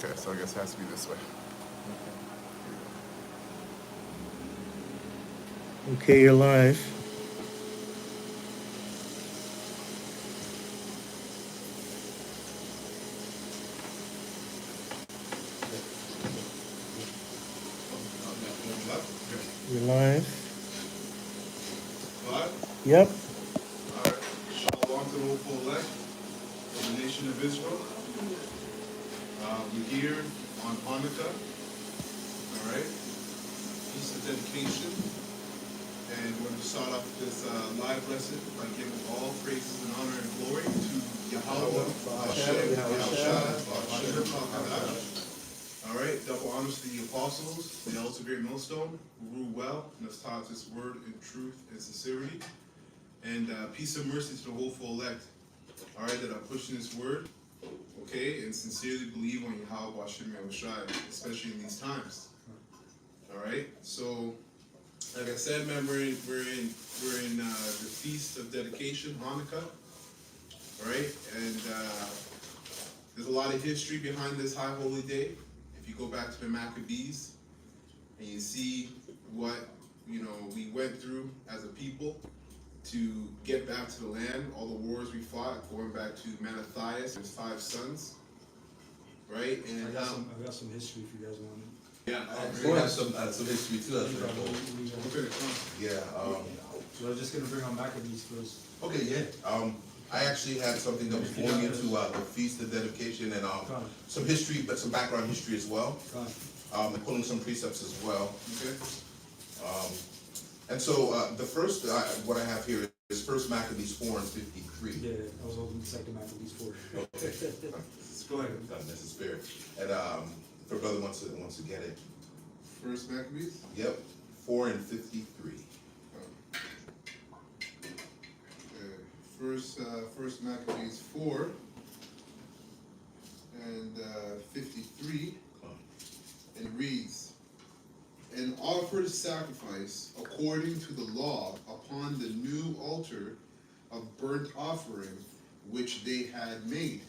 Okay, so I guess it has to be this way. Okay, you're live. You're live. Live? Yep. All right. Shalom to the hopeful elect of the nation of Israel. We're here on Hanukkah. All right. Feast of dedication. And we're going to start off this live lesson by giving all praises and honor and glory to Yahweh, Hashem, Hashem, HaKadosh. All right, double honors to the apostles, the elders of Great Millstone, who rule well and has taught this word in truth and sincerity. And peace and mercy to the hopeful elect, all right, that are pushing this word, okay, and sincerely believe on Yahweh Hashem Yahushai, especially in these times. All right, so like I said, man, we're in the feast of dedication, Hanukkah. All right, and there's a lot of history behind this high holy day. If you go back to the Maccabees and you see what we went through as a people to get back to the land, all the wars we fought, going back to Mattathias, his 5 sons, right? And I got some history if you guys want it. yeah, We have some history too. That's very cool. okay, Yeah. So I was just gonna bring on Maccabees first. Okay. Yeah. I actually had something that was going into the feast of dedication and some history, but some background history as well. And pulling some precepts as well. okay. And so the first what I have here is First Maccabees 4:53. Yeah, I was hoping second Maccabees 4. Okay. Go ahead. That's the spirit. And if brother wants to get it. First Maccabees. Yep. 4:53. First Maccabees 4 and 53, and it reads, "And offered sacrifice according to the law upon the new altar of burnt offering which they had made.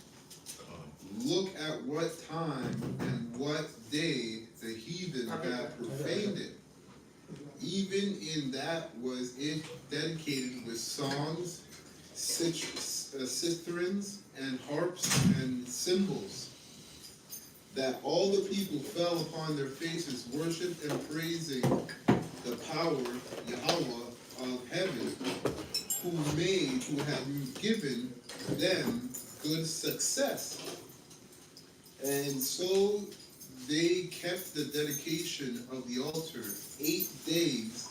Look at what time and what day the heathen had profaned it. Even in that was it dedicated with songs, citharins, and harps and cymbals, that all the people fell upon their faces, worshiped and praising the power, Yahweh of heaven, who had given them good success. And so they kept the dedication of the altar 8 days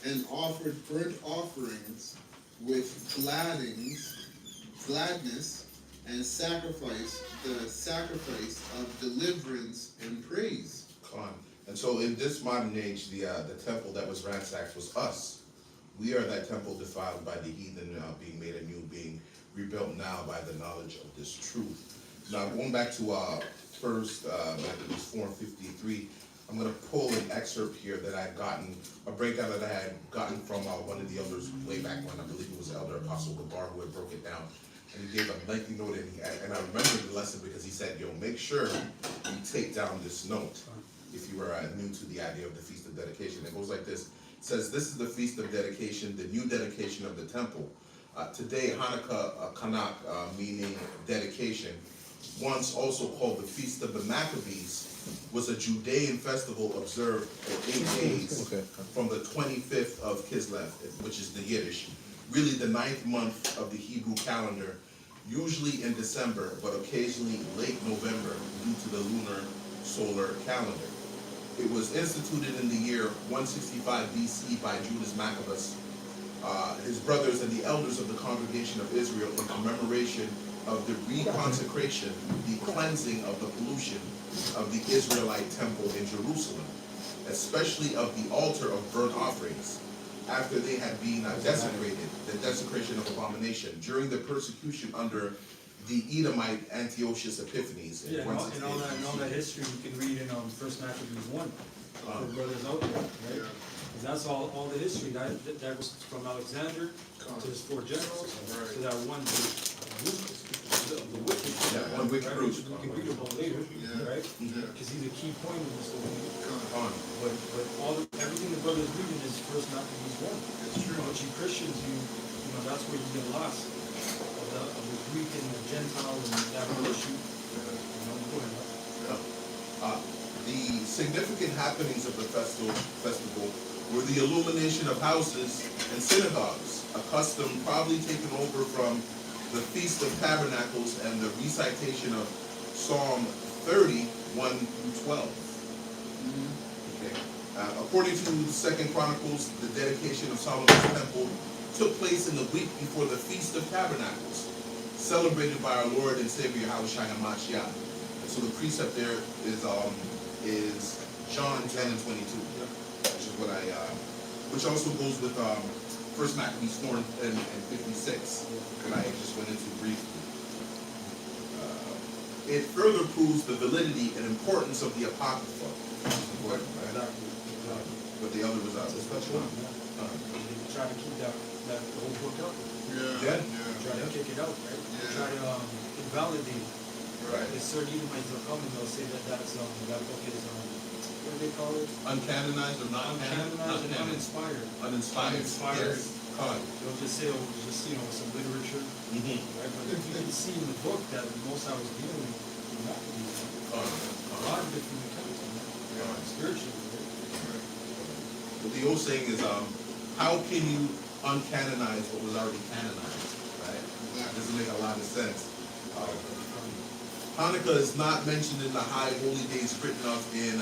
and offered burnt offerings with gladness, and the sacrifice of deliverance and praise." And so in this modern age, the temple that was ransacked was us. We are that temple defiled by the heathen, being made anew, being rebuilt now by the knowledge of this truth. Now going back to First Maccabees 4:53, I'm going to pull an excerpt here that I had gotten, a breakdown that I had gotten from one of the elders way back when. I believe it was Elder Apostle Gabar who had broke it down. And he gave a lengthy note, and I remember the lesson because he said, make sure you take down this note if you are new to the idea of the Feast of Dedication. It goes like this. It says, "This is the Feast of Dedication, the new dedication of the temple. Today, Hanukkah, Kanak, meaning dedication, once also called the Feast of the Maccabees, was a Judean festival observed for 8 days from the 25th of Kislev, which is the Yiddish, really the 9th month of the Hebrew calendar, usually in December, but occasionally late November due to the lunar solar calendar. It was instituted in the year 165 BC by Judas Maccabeus, his brothers and the elders of the congregation of Israel in commemoration of the reconsecration, the cleansing of the pollution of the Israelite temple in Jerusalem, especially of the altar of burnt offerings, after they had been desecrated, the desecration of abomination, during the persecution under the Edomite Antiochus Epiphanes in Yeah, and 168 all that history you can read in First Maccabees 1. For brothers out there, right? Because that's all the history. That was from Alexander to his 4 generals to that one dude. of the wicked. Yeah, one wicked right? root. Which we can read about later, Yeah. right? Yeah. Because he's a key point in this story. On. But everything the brother's reading is First Maccabees 1. It's true. But you Christians, you know, that's where you get lost of the Greek and the Gentile and that whole issue. You know, go ahead. The significant happenings of the festival were the illumination of houses and synagogues, a custom probably taken over from the Feast of Tabernacles and the recitation of Psalm 30, 1 through 12. Okay. According to Second Chronicles, the dedication of Solomon's temple took place in the week before the Feast of Tabernacles, celebrated by our Lord and Savior Yahushua HaMashiach. And so the precept there is John 10 and 22, which is what which also goes with First Maccabees 4 and 56, that I just went into briefly. It further proves the validity and importance of the Apocrypha, which is important, right? Exactly. But the other was That's touched one. on. They try to keep that whole book up. Yeah. Try to kick it out, right? Yeah. Try to invalidate. Right. The certain Edomites will come and they'll say that book is what do they call it? Uncanonized or not Uncanonized and uninspired. Uninspired. Uninspired. Yes. Con. They'll just say, some literature, right? But if you can see in the book that most I was dealing with Maccabees, a lot of different accounts on that, spiritually, right? What the old saying is, how can you uncanonize what was already canonized, right? That doesn't make a lot of sense. Hanukkah is not mentioned in the high holy days written of in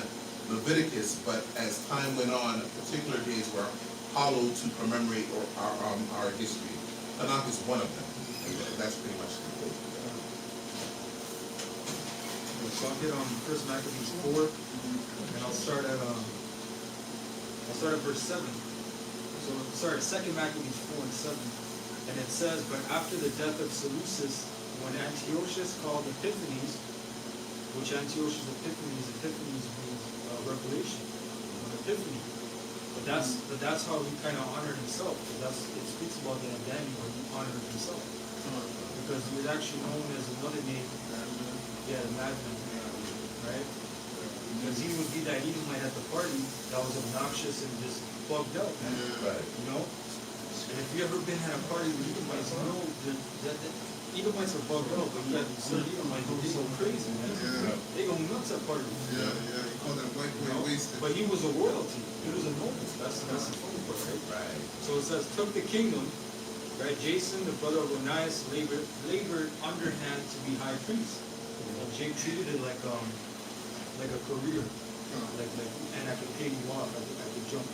Leviticus, but as time went on, particular days were hallowed to commemorate our history. Hanukkah is one of them. That's pretty much the quote. So I'll get on First Maccabees 4, and I'll start at verse 7. Second Maccabees 4 and 7. And it says, but after the death of Seleucus, when Antiochus called Epiphanes, which Antiochus Epiphanes means revelation, an epiphany. But that's how he kind of honored himself. It speaks about that Daniel, he honored himself. Because he was actually known as another name, madman, right? Because he would be that Edomite at the party that was obnoxious and just bugged out, man. Right. You know? And if you ever been at a party with Edomites, you know that Edomites are bugged out, but you got certain Edomites, they go crazy, man. Yeah. They go nuts at parties. Yeah, you call that white boy wasted. But he was a royalty. He was a noble. That's the funny part, right? Right. So it says, took the kingdom, right? Jason, the brother of Onias, labored underhand to be high priest. And Jake treated it like a career. And I could pay you off. I could jump.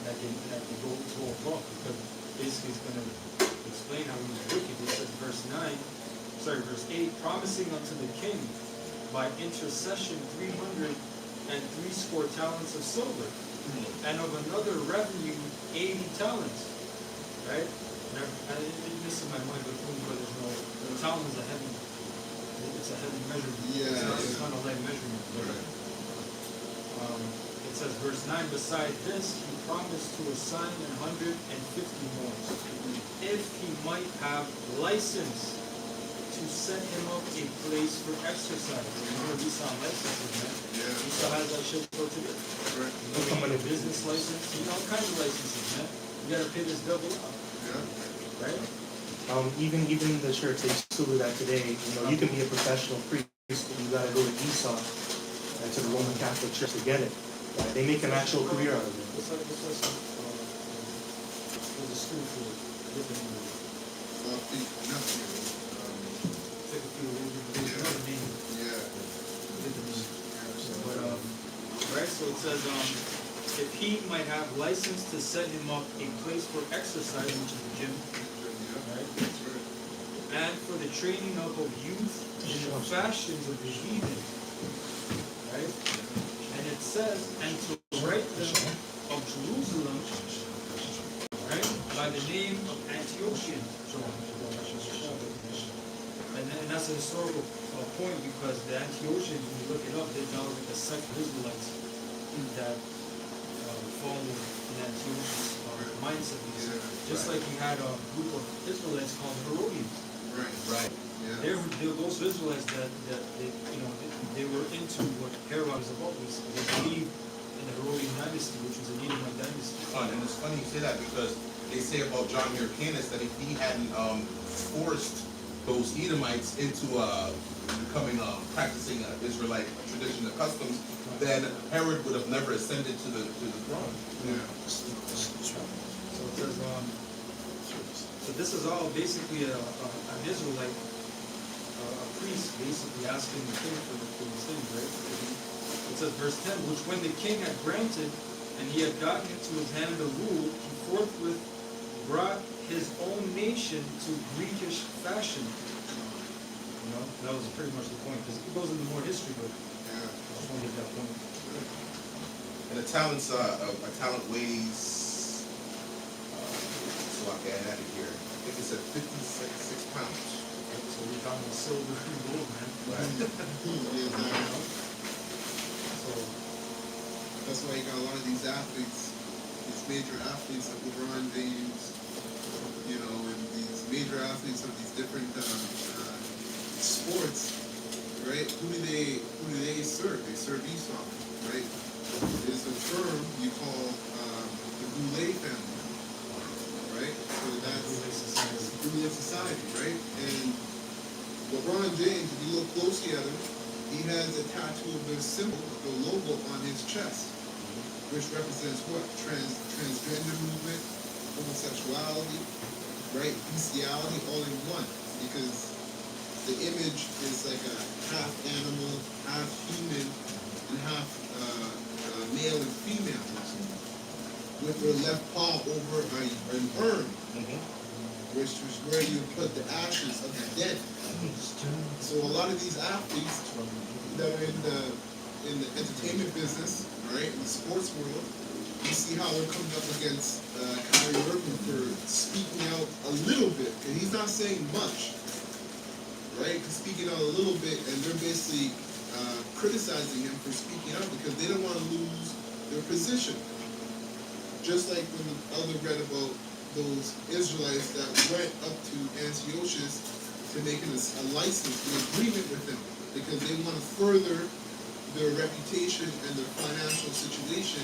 And I could go above. Because basically it's going to explain how he was wicked. It says verse 8, promising unto the king by intercession 360 talents of silver, and of another revenue 80 talents. Right? And this is my mind, but there's no talent is a heavy. It's a heavy measurement. Yeah. It's not a light measurement. Right. It says verse 9, beside this he promised to assign 150 more, if he might have license to set him up a place for exercise. You know, we saw licenses, man. Yeah. We saw how that shit go today. Right. You know, you need a business license, all kinds of licenses, man. You gotta pay this double up, Yeah. right? Even in the church, they still do that today. You know, you can be a professional priest, but you gotta go to Esau to the Roman Catholic Church to get it. Right? They make an actual career out of it. What's that there's a school for different Nothing. take a few there's another name. Yeah. But right, so it says if he might have license to set him up a place for exercise, which is the gym, right? That's right. And for the training up of youth in the fashions of the heathen, right? And it says, and to write them of Jerusalem, right, by the name of Antiochian. And that's a historical point, because the Antiochians, when you look it up, they're now like a sect of Israelites that follow in Antiochus mindset. Just like you had a group of Israelites called Herodians. Right. Right. those Israelites that they, you know, they were into what Herod was about. They believed in the Herodian dynasty, which was an Edomite dynasty. And it's funny you say that because they say about John Hyrcanus that if he hadn't forced those Edomites into becoming practicing Israelite tradition and customs, then Herod would have never ascended to the throne. Yeah. So it says, so this is all basically an Israelite, a priest basically asking the king for these things, right? It says verse 10, which when the king had granted and he had gotten into his hand to rule, he forthwith brought his own nation to Greekish fashion. You know, that was pretty much the point, because it goes into more history, but I just want to get that point. And a talent weighs, so I can add it here, I think it's at 56 pounds. So we're talking about silver and gold, man. Right. So That's why you got a lot of these athletes, these major athletes like LeBron James, you know, and these major athletes of these different sports, right? Who do they serve? They serve Esau, right? There's a firm you call the Boulay family, right? So that's the Boulay society, right? And LeBron James, if you look closely at him, he has a tattoo of the symbol, the logo on his chest, which represents what? Transgender movement, homosexuality, right? Bestiality, all in one. Because the image is like a half animal, half human, and half male and female, with their left paw over an urn, which is where you put the ashes of the dead. So a lot of these athletes that are in the entertainment business, right, in the sports world, you see how they're coming up against Kyrie Irving for speaking out a little bit, and he's not saying much, right? He's speaking out a little bit, and they're basically criticizing him for speaking out because they don't want to lose their position. Just like when the elder read about those Israelites that went up to Antiochus to make a license, an agreement with him, because they want to further their reputation and their financial situation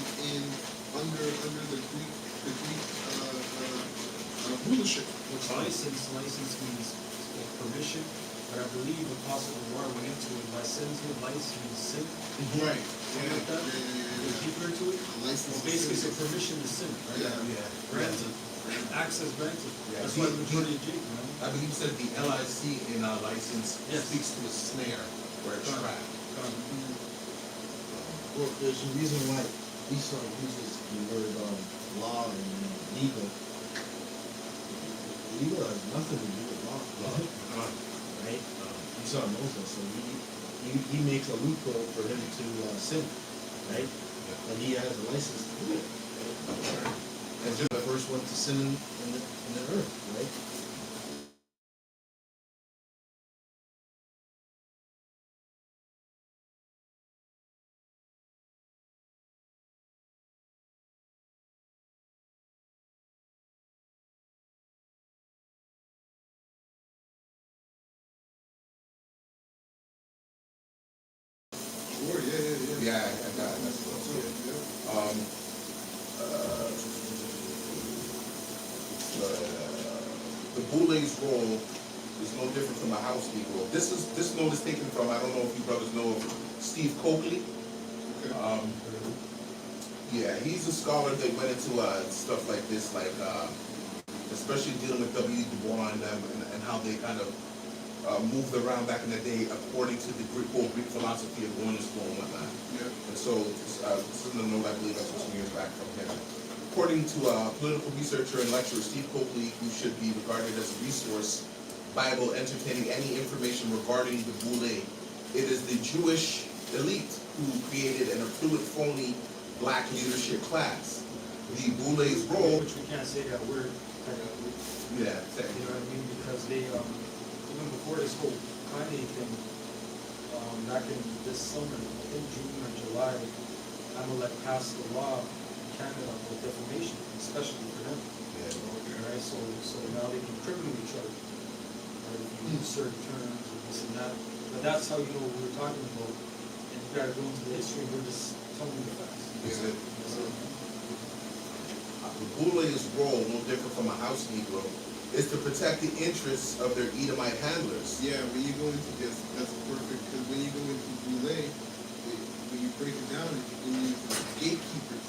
under the Greek rulership. Which license means permission, but I believe Apostle Noir went into it. Licensing, license means sin. Right. Something like that. There's deeper into it. License. Well, basically, it's a permission to sin, right? Granted. Access granted. Yeah, That's why the majority of Jake, man. I believe said the LIC in our license speaks to a snare or a trap. Well, there's a reason why Esau uses the word law and legal. Legal has nothing to do with law. Right? Esau knows that, so he makes a loophole for him to sin, right? And he has a license to do it. And he's the first one to sin in the earth, right? Sure, yeah. Yeah, I got it. That's what I'm saying. The Boulay's role is no different from a house league role. This note is taken from, I don't know if you brothers know of Steve Coakley. Okay. Yeah, he's a scholar that went into stuff like this, like especially dealing with W. Du Bois and them, and how they kind of moved around back in the day according to the whole Greek philosophy of going to school and whatnot. Yeah. And so this is a note I believe I took some years back from him. According to a political researcher and lecturer, Steve Coakley, who should be regarded as a resource Bible entertaining any information regarding the Boulay, it is the Jewish elite who created an affluent, phony black leadership class. The Boulay's role, Which we can't say that word. yeah, You know what I mean? Because they, even before this whole Kanye thing, back in this summer, I think June or July, Amalek passed the law in Canada for defamation, especially for them. Right? So now they can criminally charge. or if you use certain terms or this and that. But that's how you know what we're talking about. And you gotta go into the history, we're just telling you the facts. Is it? That's it. The Bouley's role, no different from a house Negro, is to protect the interests of their Edomite handlers. Yeah, when you go into this, that's perfect, because when you go into Boulay, when you break it down, it means gatekeepers.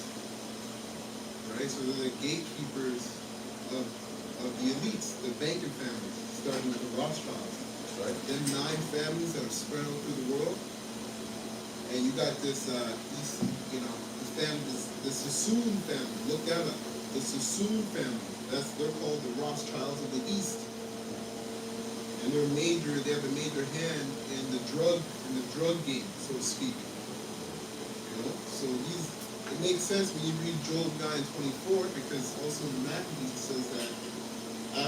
Right, so they're the gatekeepers of the elites, the banking families, starting with the Rothschilds. Right. Then 9 families that are spread out through the world. And you got this, this family, the Sassoon family, look that up. The Sassoon family, they're called the Rothschilds of the East. And they have a major hand in the drug game, so to speak. So it makes sense when you read Job 9:24, because also in the Maccabees it says that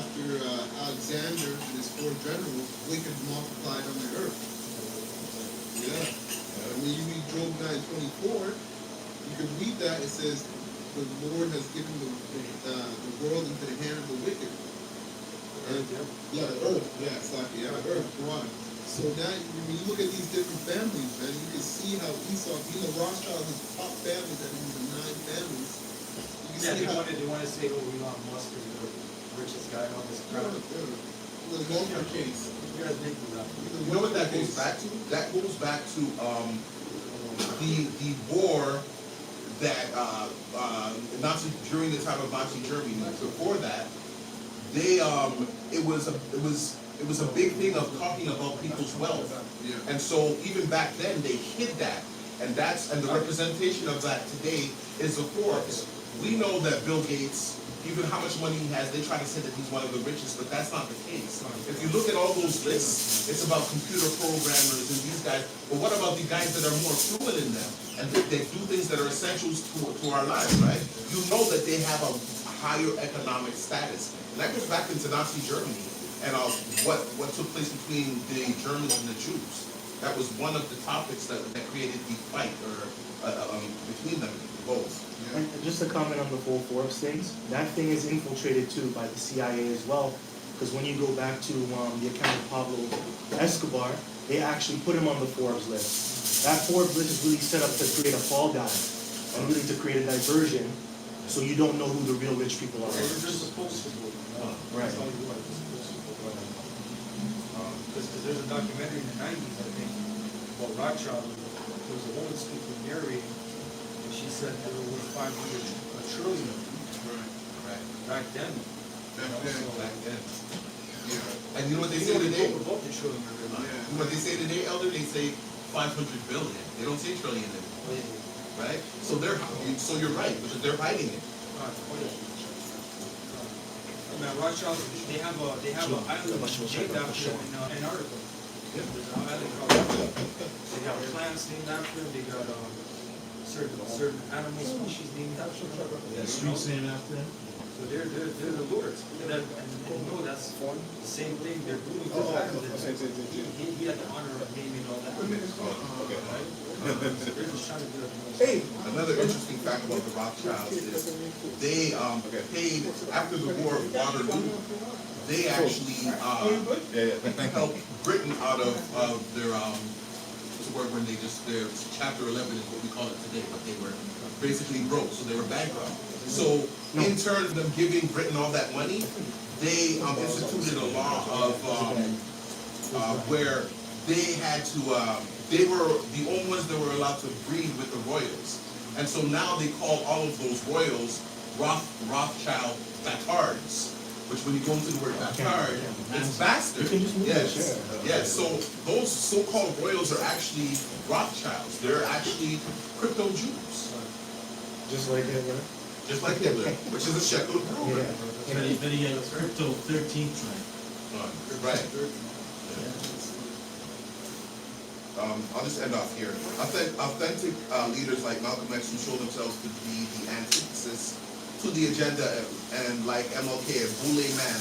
after Alexander and his 4 generals, wicked multiplied on the earth. Yeah. And when you read Job 9:24, you can read that, it says, the Lord has given the world into the hand of the wicked. And, yeah, the earth. Yeah, it's like, the earth brought it. So now, when you look at these different families, man, you can see how Esau, being the Rothschild, is the top family that is the 9 families. You can see how they wanna say, oh, Elon Musk is the richest guy on this planet. the Walker case. You guys make me laugh. You know what that goes back to? That goes back to the war that Nazi during the time of Nazi Germany. Before that, it was a big thing of talking about people's wealth. Yeah. And so even back then they hid that. And the representation of that today is the Forbes. We know that Bill Gates, even how much money he has, they try to say that he's one of the richest, but that's not the case. If you look at all those lists, it's about computer programmers and these guys, but what about the guys that are more fluent in them? And they do things that are essentials to our lives, right? You know that they have a higher economic status. And that goes back into Nazi Germany and what took place between the Germans and the Jews. That was one of the topics that created the fight between them both. And just to comment on the whole Forbes things, that thing is infiltrated too by the CIA as well. Because when you go back to the account of Pablo Escobar, they actually put him on the Forbes list. That Forbes list is really set up to create a fall guy and really to create a diversion, so you don't know who the real rich people are. It's just a poster book. Right. That's all you want, just a poster book. Because there's a documentary in the 90s, I think, about Rothschild. There was a woman speaking narrating, and she said there were 500 trillion of them. Right. Back then. Back then. Yeah. And you know what they say today? About the trillion of them. You know what they say today, Elder? They say 500 billion. They don't say trillion anymore. Right? So you're right, because they're hiding it. Man, Rothschild, they have an island named after them in Antarctica. There's an island called Rothschild. They have plants named after them. They got certain animal species named after them. That street's named after him. So they're the lords. And you know that's the same thing they're doing to Island. He had the honor of naming all that. They're just trying to do it. Another interesting fact about the Rothschilds is they paid, after the War of Waterloo, they actually helped Britain out of their, what's the word when their Chapter 11 is what we call it today, but they were basically broke, so they were bankrupt. So in turn of them giving Britain all that money, they instituted a law of where they had to, they were the only ones that were allowed to breed with the royals. And so now they call all of those royals Rothschild bastards, which when you go into the word bastard, it's bastard. Yes, yes. So those so-called royals are actually Rothschilds. They're actually crypto Jews. Just like Hitler. Just like Hitler, which is a shekel of gold. But he had crypto 13th tribe. Right. I'll just end off here. Authentic leaders like Malcolm X, who show themselves to be the antithesis to the agenda, and like MLK and Boule Man,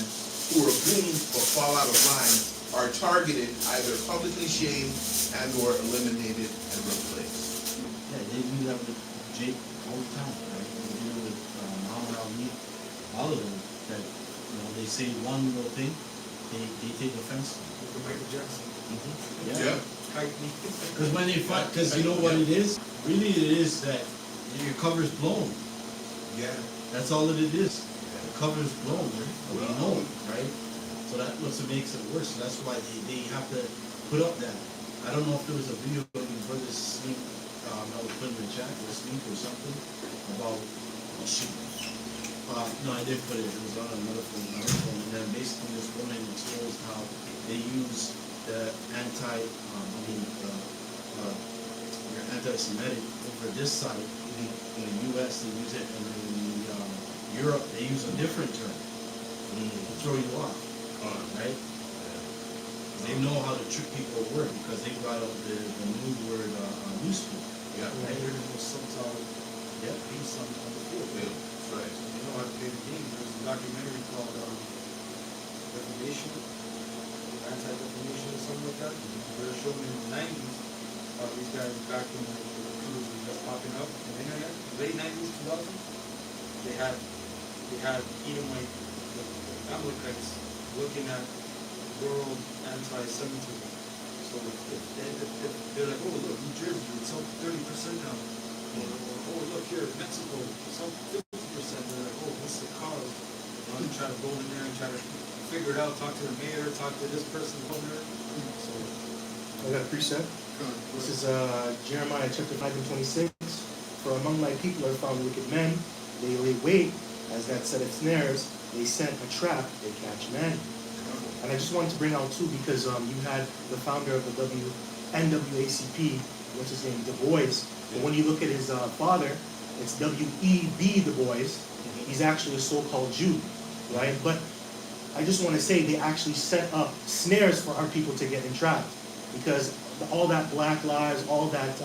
who are doomed or fall out of line, are targeted, either publicly shamed and or eliminated and replaced. Yeah, they do that with Jake all the time, right? They deal with Muhammad Ali, all of them, that, they say one little thing, they take offense to. Look at Michael Jackson. Yeah. Kite me. Because when they fight, because you know what it is? Really it is that your cover's blown. Yeah. That's all that it is. The cover's blown, right? We know it, right? So that's what makes it worse. That's why they have to put up that. I don't know if there was a video of your brother sleep, I was putting in the chat, or sleep or something, about, oh shoot. No, I did put it, it was on another phone, and then basically this woman exposed how they use the your anti-Semitic over this side. In the U.S. they use it, and in Europe they use a different term to throw you off, right? They know how to trick people at work because they brought up the new word useful. Yeah. Right here, the most subtle Yeah. piece on the field. Yeah. That's right. You know how to play the game. There's a documentary called Defamation, Anti-Defamation or something like that. They're showing in the 90s how these guys back when the computers were just popping up on the internet, late 90s, 2000, they had Edomite, the Amalekites looking at world anti-Semitism. So if they're like, oh look, New Jersey, it's up 30% now. Or oh look here, Mexico, it's up 50%. They're like, oh, what's the cause? You try to go in there and try to figure it out, talk to the mayor, talk to this person, owner. So I got a precept. This is Jeremiah chapter 5 and 26. For among my people are found wicked men. They lay wait, as that setteth snares. They set a trap, they catch men. And I just wanted to bring out too, because you had the founder of the NWACP, what's his name, Du Bois. But when you look at his father, it's W.E.B. Du Bois. He's actually a so-called Jew, right? But I just want to say they actually set up snares for our people to get entrapped, because all that Black Lives, all that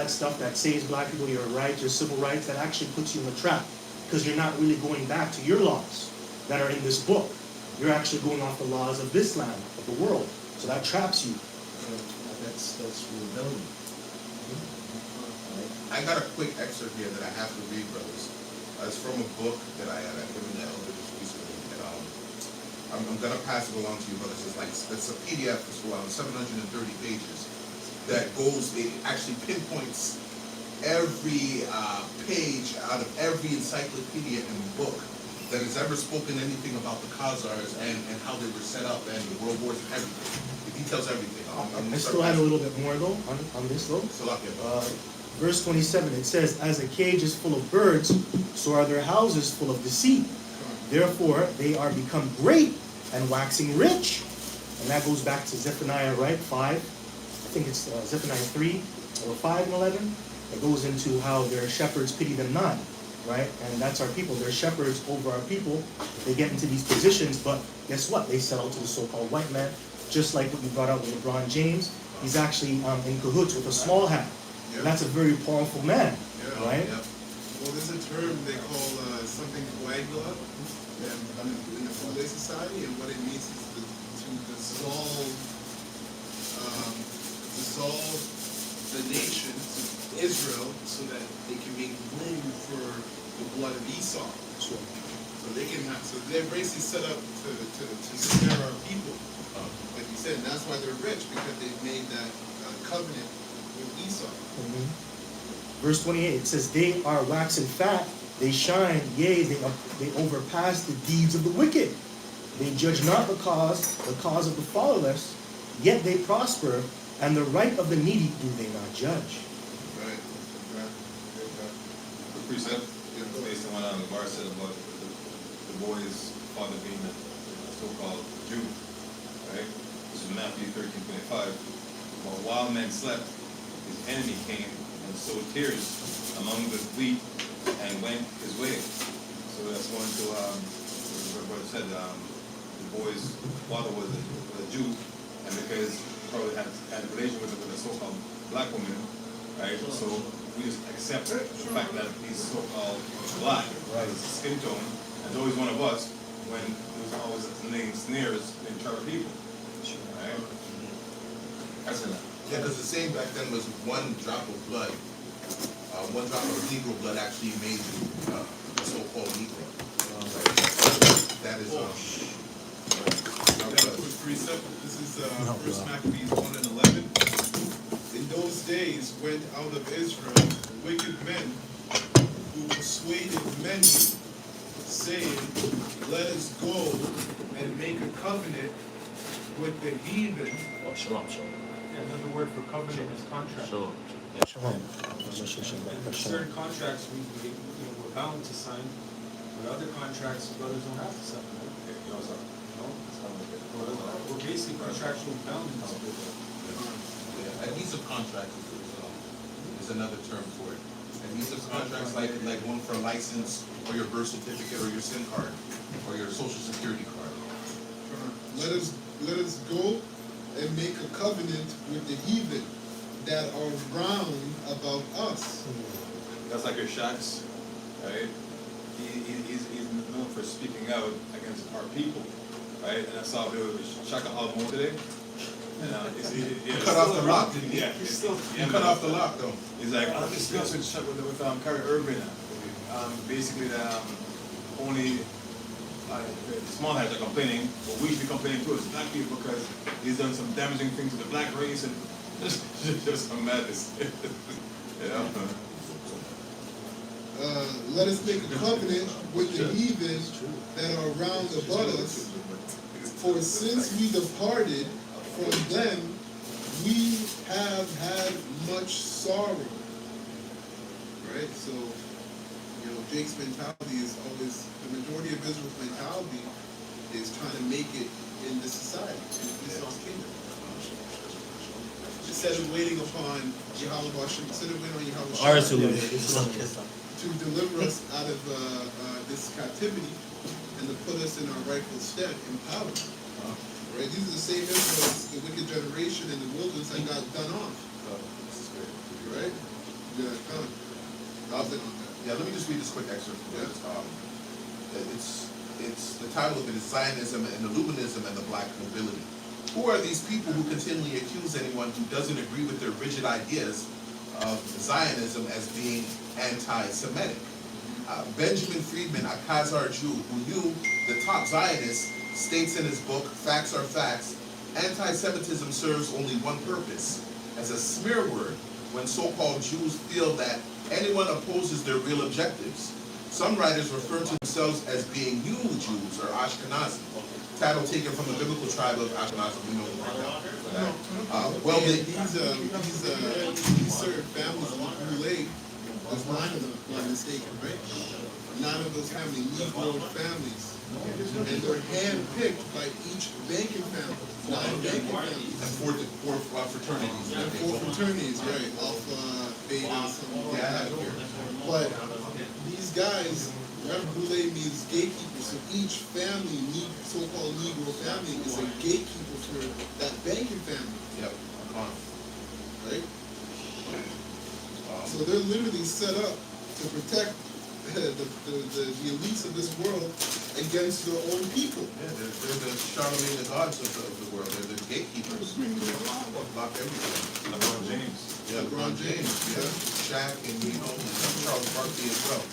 stuff that saves Black people your rights, your civil rights, that actually puts you in a trap, because you're not really going back to your laws that are in this book. You're actually going off the laws of this land, of the world. So that traps you. That's rebellion. I got a quick excerpt here that I have to read, brothers. It's from a book that I given the elder just recently, and I'm gonna pass it along to you, brothers. It's a PDF. It's around 730 pages. That goes. It actually pinpoints every page out of every encyclopedia in the book that has ever spoken anything about the Khazars and how they were set up and the world wars and everything. It details everything. I still had a little bit more though on this though. Verse 27, it says, as a cage is full of birds, so are their houses full of deceit. Therefore, they are become great and waxing rich. And that goes back to Zephaniah, right? 5. I think it's Zephaniah 3 or 5 and 11. It goes into how their shepherds pity them not, right? And that's our people. They're shepherds over our people. They get into these positions, but guess what? They sell to the so-called white man, just like what you brought out with LeBron James. He's actually in cahoots with a small hat. Yeah. That's a very powerful man, right? Yeah. Well, there's a term they call something coagula in the Malay society, and what it means is to dissolve the nation, Israel, so that they can make room for the blood of Esau. Sure. So they can have, so they're basically set up to snare our people. Like you said, and that's why they're rich, because they've made that covenant with Esau. Verse 28, it says, they are waxen fat, they shine, yea, they overpass the deeds of the wicked. They judge not the cause of the fatherless, yet they prosper, and the right of the needy do they not judge. Right. The precept is based on what the bar said about the boy's father being a so-called Jew, right? This is Matthew 13:25. While men slept, his enemy came and sowed tares among the wheat and went his way. So that's going to what the brother said. The boy's father was a Jew, and because he probably had a relation with a so-called black woman, right? So we just accept the fact that he's so-called black, right? His skin tone, and always one of us when there's always laying snares in tribal people, right? That's enough. Yeah, because the saying back then was one drop of blood, one drop of Negro blood actually made you a so-called Negro. That is, This is First Maccabees 1 and 11. In those days went out of Israel wicked men who persuaded many, saying, "Let us go and make a covenant with the heathen." Oh, shalom. Yeah, another word for covenant is contract. Shalom. Shalom. And certain contracts we're bound to sign, but other contracts brothers don't have to sign. Right? You know, so, We're basically contractually bound in this business. Yeah, adhesive contracts is another term for it. Adhesive contracts like one for a license or your birth certificate or your SIM card or your social security card. Let us go and make a covenant with the heathen that are round about us. that's like your Shacks, right? He's known for speaking out against our people, right? And I saw a video with Shaka Almo today. And You cut off the lock, didn't you? Yeah, You cut off the lock, though. He's like, I'll discuss with Kyrie Irving. Basically, that only the small hats are complaining, but we should be complaining too as black people because he's done some damaging things to the black race and just some madness. You know? Let us make a covenant with the heathen that are round about us. For since we departed from them, we have had much sorrow. Right? So, Jake's mentality is always, the majority of Israel's mentality is trying to make it in this society, in Esau's kingdom. Instead of waiting upon Yahweh, instead of waiting on Yahweh to deliver us out of this captivity and to put us in our rightful stead in power. Right? These are the same Israelites, the wicked generation in the wilderness that got done off. Right? Yeah, done. Yeah, let me just read this quick excerpt from this. It's the title of it is Zionism and Illuminism and the Black Nobility. Who are these people who continually accuse anyone who doesn't agree with their rigid ideas of Zionism as being anti-Semitic? Benjamin Friedman, a Khazar Jew who knew the top Zionist, states in his book, Facts Are Facts, anti-Semitism serves only one purpose, as a smear word when so-called Jews feel that anyone opposes their real objectives. Some writers refer to themselves as being new Jews or Ashkenazi, title taken from the biblical tribe of Ashkenazi. We know them right now. These certain families in the Gulag, there's 9 of them, if I'm not mistaken, right? 9 of those families, Negro families. And they're handpicked by each banking family. 9 banking families. And 4 fraternities. And 4 fraternities, right. Alpha, Beta, something like that here. But these guys, remember, Boule means gatekeeper. So each family, so-called Negro family, is a gatekeeper for that banking family. Yep. Right? So they're literally set up to protect the elites of this world against their own people. Yeah, they're the Charlemagne the gods of the world. They're the gatekeepers. Block everything. LeBron James. Yeah, LeBron James. Yeah, Shaq and Charles Barkley as well.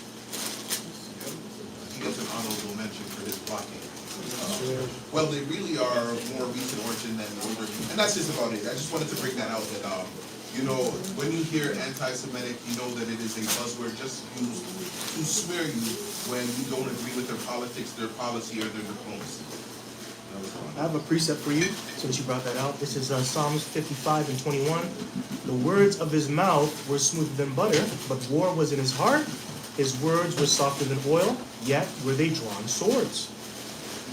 He gets an honorable mention for his blocking. Well, they really are more recent origin than older, and that's just about it. I just wanted to bring that out. That when you hear anti-Semitic, you know that it is a buzzword just used to smear you when you don't agree with their politics, their policy, or their diplomacy. I have a precept for you, since you brought that out. This is Psalms 55 and 21. The words of his mouth were smoother than butter, but war was in his heart. His words were softer than oil, yet were they drawn swords.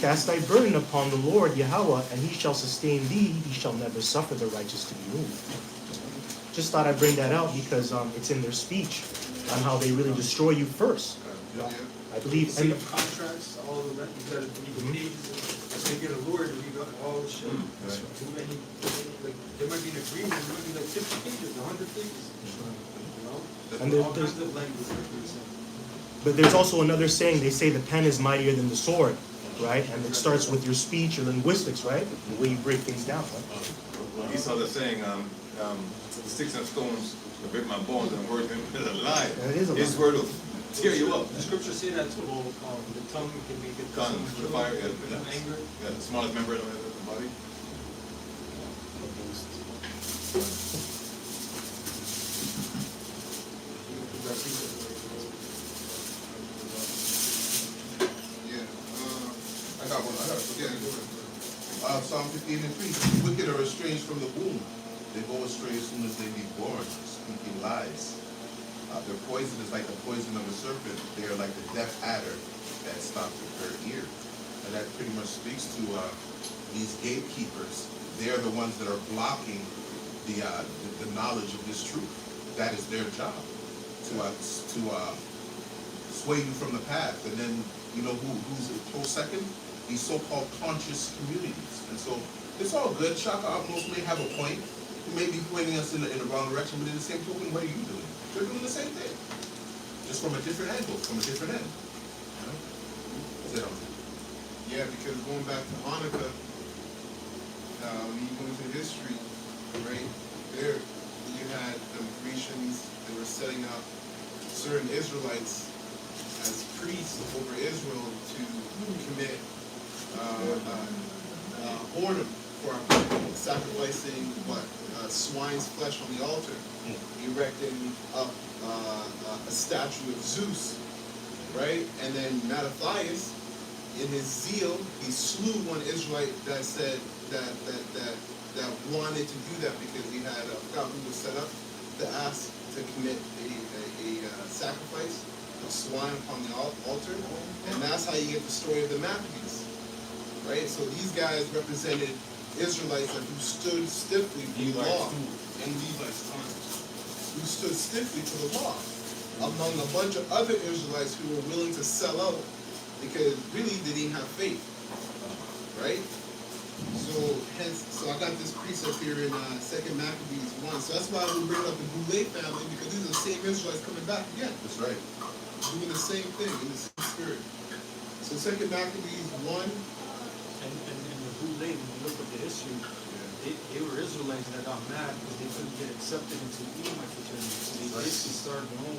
Cast thy burden upon the Lord Yahweh, and he shall sustain thee. He shall never suffer the righteous to be moved. Just thought I'd bring that out because it's in their speech on how they really destroy you first. I believe. See contracts, all of that, you gotta read the pages, and get a lawyer to read all the shit. Too many, like, there might be an agreement, there might be like 50 pages, 100 pages. And All kinds of language. But there's also another saying, they say the pen is mightier than the sword, right? And it starts with your speech, your linguistics, right? The way you break things down, right? You saw the saying, sticks and stones will break my bones, and words is a lie. It is a lie. His word will tear you up. The scriptures say that too. The tongue can make it Tongue, the fire, anger. the smallest member of the body. Yeah, I got one. yeah, go ahead. Psalm 15 and 3. The wicked are estranged from the womb. They go astray as soon as they be born, speaking lies. Their poison is like the poison of a serpent. They are like the deaf adder that stops at their ear. And that pretty much speaks to these gatekeepers. They are the ones that are blocking the knowledge of this truth. That is their job, to sway you from the path. And then, you know, who's a close second? These so-called conscious communities. And so it's all good. Shaka almost may have a point. He may be pointing us in the wrong direction, but in the same token, what are you doing? They're doing the same thing. Just from a different angle, from a different end. You know? Is that all? Yeah, because going back to Hanukkah, when you go into history, right, there you had the Grecians that were setting up certain Israelites as priests over Israel to commit whoredom for sacrificing swine's flesh on the altar, erecting up a statue of Zeus, right? And then Mattathias, in his zeal, he slew one Israelite that said that wanted to do that because he had a God who was set up to ask to commit a sacrifice of swine upon the altar, and that's how you get the story of the Maccabees, right? So these guys represented Israelites who stood stiffly for the law, and Levites who stood stiffly to the law, among a bunch of other Israelites who were willing to sell out because really they didn't have faith, right? So I got this precept here in 2 Maccabees 1. So that's why we bring up the Boulay family, because these are the same Israelites coming back again. That's right. Doing the same thing in the same spirit. So 2 Maccabees 1. And the Boulay, when you look at the history, they were Israelites that got mad because they couldn't get accepted into the Edomite fraternity. So they basically started their own,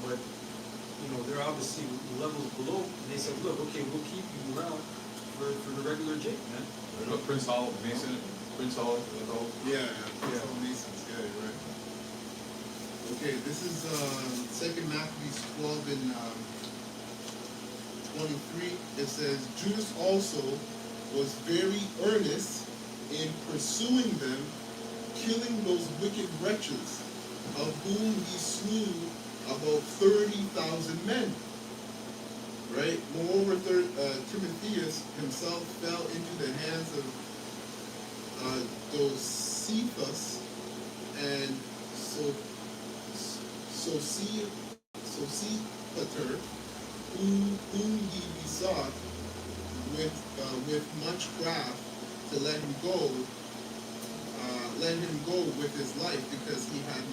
but you know, they're obviously levels below, and they said, look, okay, we'll keep you around for the regular Jake, man. Look, Prince Hall, Mason, Prince Hall, Yeah, all Masons, yeah, you're right. Okay, this is 2 Maccabees 12 and 23. It says, Judas also was very earnest in pursuing them, killing those wicked wretches, of whom he slew about 30,000 men. Right? Moreover, Timotheus himself fell into the hands of Josephus and Sosipater, whom he besought with much craft to let him go with his life, because he had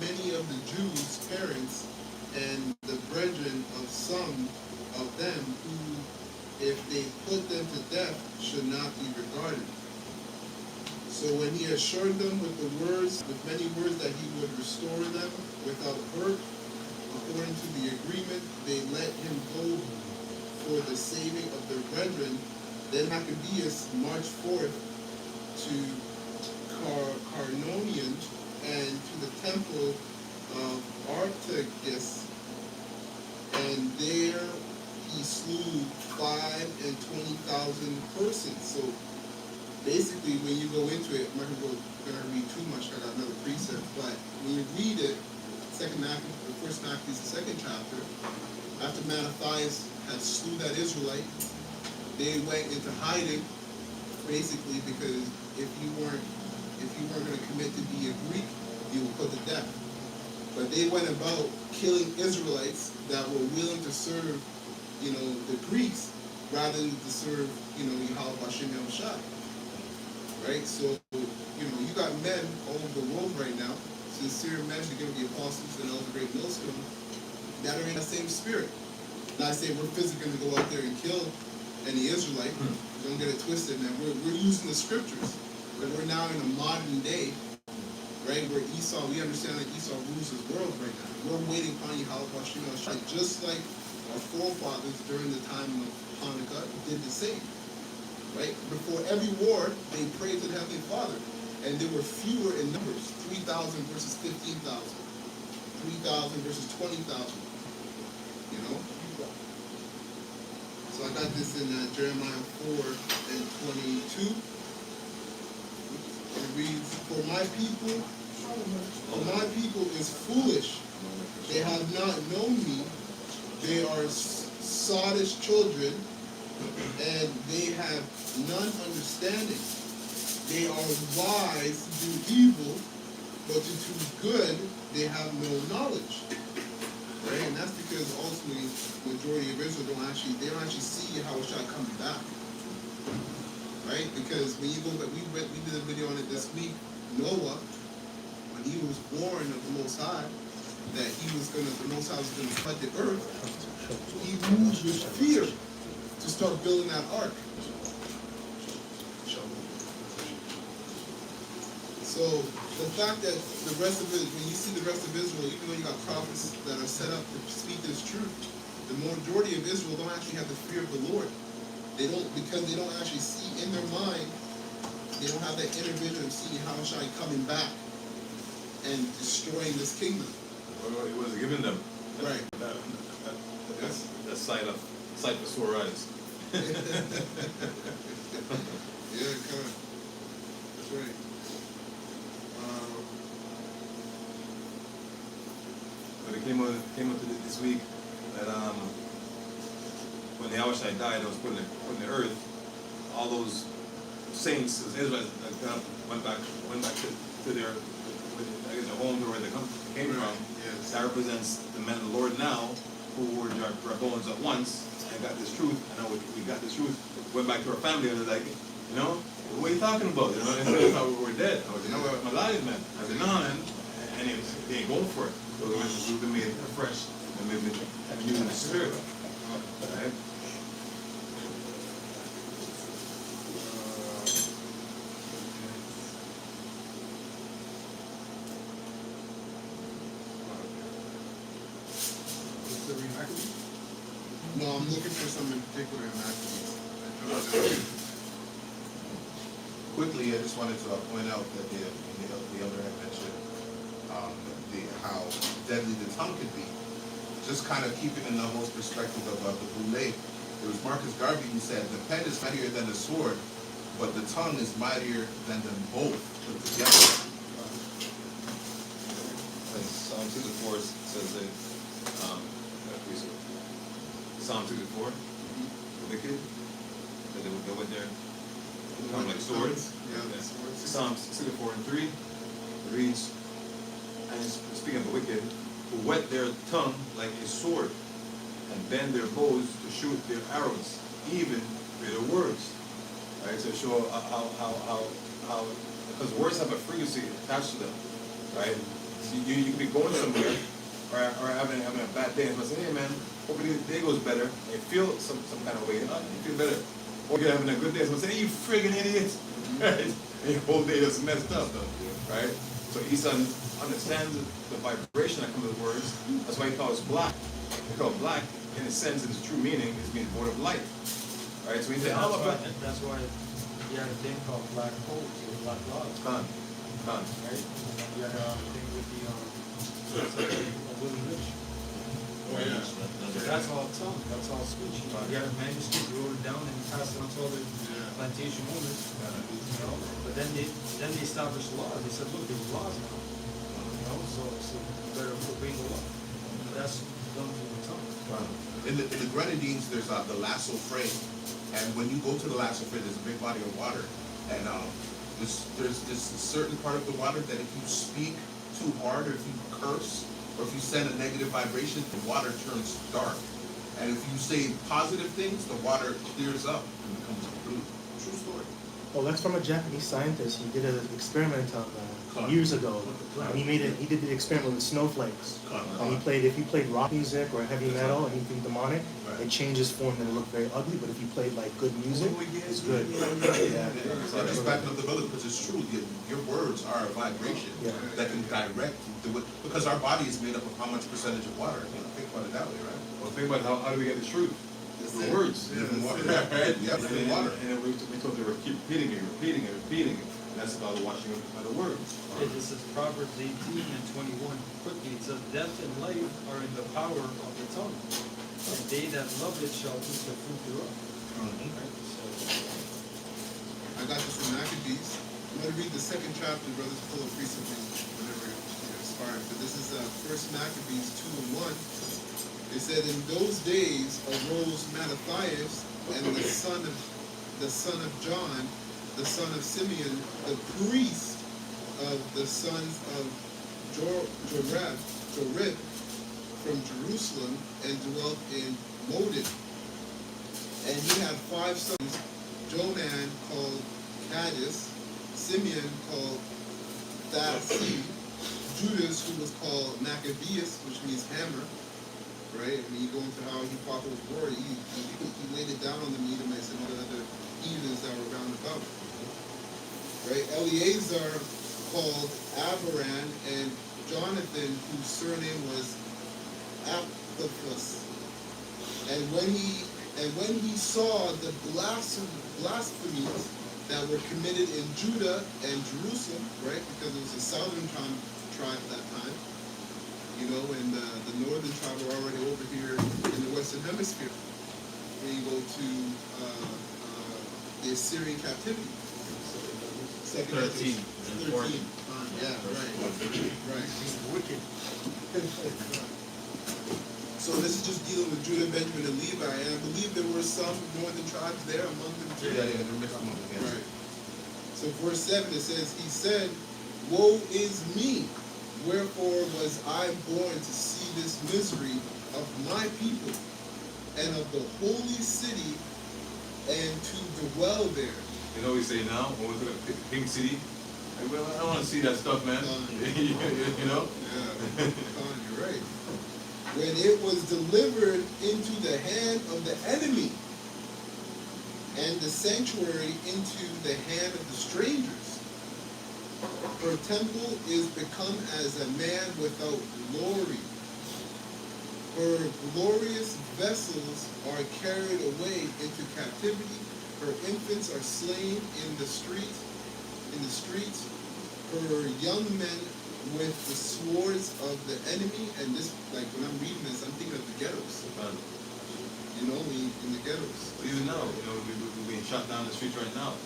many of the Jews' parents and the brethren of some of them who, if they put them to death, should not be regarded. So when he assured them with many words that he would restore them without hurt, according to the agreement, they let him go for the saving of their brethren. Then Maccabeus marched forth to Carnonian and to the temple of Artagus, and there he slew 5,020,000 persons. So basically, when you go into it, I'm not gonna read too much. I got another precept, but when you read it, the first Maccabees, the second chapter, after Mattathias had slew that Israelite, they went into hiding, basically, because if you weren't going to commit to be a Greek, you were put to death. But they went about killing Israelites that were willing to serve, the Greeks, rather than to serve, Yahweh Hashem Yahushua. Right? So, you got men all over the world right now, sincere men, beginning the apostles and all the great millstone, that are in the same spirit. Not saying we're physically going to go out there and kill any Israelite. Don't get it twisted, man. We're using the scriptures. But we're now in a modern day, right, where Esau, we understand that Esau rules his world right now. We're waiting upon Yahweh Hashem Yahushua, just like our forefathers during the time of Hanukkah did the same. right? Before every war, they prayed to the Heavenly Father. And there were fewer in numbers, 3,000 versus 15,000, 3,000 versus 20,000, you know? So I got this in Jeremiah 4:22. It reads, For my people is foolish. They have not known me. They are sottish children, and they have none understanding. They are wise to do evil, but to do good they have no knowledge. Right? And that's because ultimately the majority of Israel don't actually see how it shall come back. Right? Because when you go back, we did a video on it this week, Noah, when he was born of the Most High, that the Most High was gonna flood the earth, he moved with fear to start building that ark. So the fact that the rest of it, when you see the rest of Israel, even though you got prophets that are set up to speak this truth, the majority of Israel don't actually have the fear of the Lord. They don't, because they don't actually see in their mind, they don't have that inner vision of seeing how shall I coming back and destroying this kingdom. It was given them. Right. That sight for sore eyes. Yeah, kind of. That's right. But it came up to this week that when the Yahushua died, it was put in the earth. All those saints, those Israelites, went back to their homes or where they came from. Yes. That represents the men of the Lord now, who were our bones at once and got this truth. And now we got this truth. Went back to our family and they're like, what are you talking about? And they thought we were dead. I was, we're alive, man. I said, no, man. And they ain't going for it. So we've been made fresh and we've been using the spirit. Right? No, I'm looking for something in particular in Maccabees. Quickly, I just wanted to point out that the elder had mentioned how deadly the tongue could be. Just kind of keep it in the whole perspective of the Boulay. It was Marcus Garvey who said, the pen is mightier than the sword, but the tongue is mightier than them both put together. Psalm 64 says that, Psalm 64, the wicked, that they would go in there, kind of like swords. Yeah, swords. Psalm 64 and 3 reads, and speaking of the wicked, who whet their tongue like a sword, and bend their bows to shoot their arrows, even bitter words. Right, to show how because words have a frequency attached to them, right? So you can be going somewhere or having a bad day, and say, hey man, hopefully the day goes better, and you feel some kind of way, you feel better. Or you're having a good day, someone say, hey, you friggin' idiot, right? And your whole day is messed up, right? So Esau understands the vibration that comes with words. That's why he calls black. He calls black, in a sense, in its true meaning, is being void of light. Right? So he said, that's why you had a thing called black holes or black laws. Khan. Right? You had a thing with the Willie Rich. Oh, yeah. So that's all tongue, that's all speech. You had a manuscript, you wrote it down, and you passed it on to all the plantation owners. But then they established laws. They said, look, there's laws now. So you better obey the law. That's done through the tongue. In the Grenadines, there's the lasso frame, and when you go to the lasso frame, there's a big body of water, and there's this certain part of the water that if you speak too hard, or if you curse, or if you send a negative vibration, the water turns dark. And if you say positive things, the water clears up and becomes blue. True story. Oh, that's from a Japanese scientist. He did an experiment years ago. He did the experiment with snowflakes. And if you played rock music or heavy metal, anything demonic, it changes form and it looked very ugly. But if you played like good music, it's good. I'm just backing up the brother because it's true. Your words are a vibration that can direct because our body is made up of how much percentage of water. Think about it that way, right? Well, think about how do we get the truth? That's The it. words. Yeah, Living water, that's it. right? Yep, living water. And then we told them to keep repeating it. And that's about the washing of the words. Okay, this is Proverbs 18 and 21. Quickly, it says, death and life are in the power of the tongue, and they that love it shall eat the fruit thereof. Right, so, I got this from Maccabees. I'm going to read the second chapter, brothers, full of recently, whenever you're inspired. But this is First Maccabees 2 and 1. It said, in those days arose Mattathias and the son of John, the son of Simeon, the priest of the sons of Jorib from Jerusalem, and dwelt in Modin. And he had 5 sons, Jonan called Cadiz, Simeon called Thasi, Judas, who was called Maccabeus, which means hammer, right? I mean, you go into how he fought those wars, he laid it down on the Edomites and all the other heathens that were round about. Right? Eleazar called Abiram, and Jonathan, whose surname was Apophis. And when he saw the blasphemies that were committed in Judah and Jerusalem, right? Because it was a southern tribe at that time, you know, and the northern tribe were already over here in the Western Hemisphere. When you go to the Assyrian captivity. Second 13 and 14. Yeah, right. wicked. So this is just dealing with Judah, Benjamin, and Levi, and I believe there were some northern tribes there among them too. Yeah, they're mixed among them, yes. Right. So verse 7 it says, he said, woe is me, wherefore was I born to see this misery of my people and of the holy city, and to dwell there. You know what we say now when we look at Pink City? Like, well, I don't want to see that stuff, man. You know? Yeah, you're right. When it was delivered into the hand of the enemy, and the sanctuary into the hand of the strangers. Her temple is become as a man without glory. Her glorious vessels are carried away into captivity. Her infants are slain in the streets. Her young men with the swords of the enemy. And this, like when I'm reading this, I'm thinking of the ghettos. You know, in the ghettos. Even now, you know, we're being shot down the streets right now.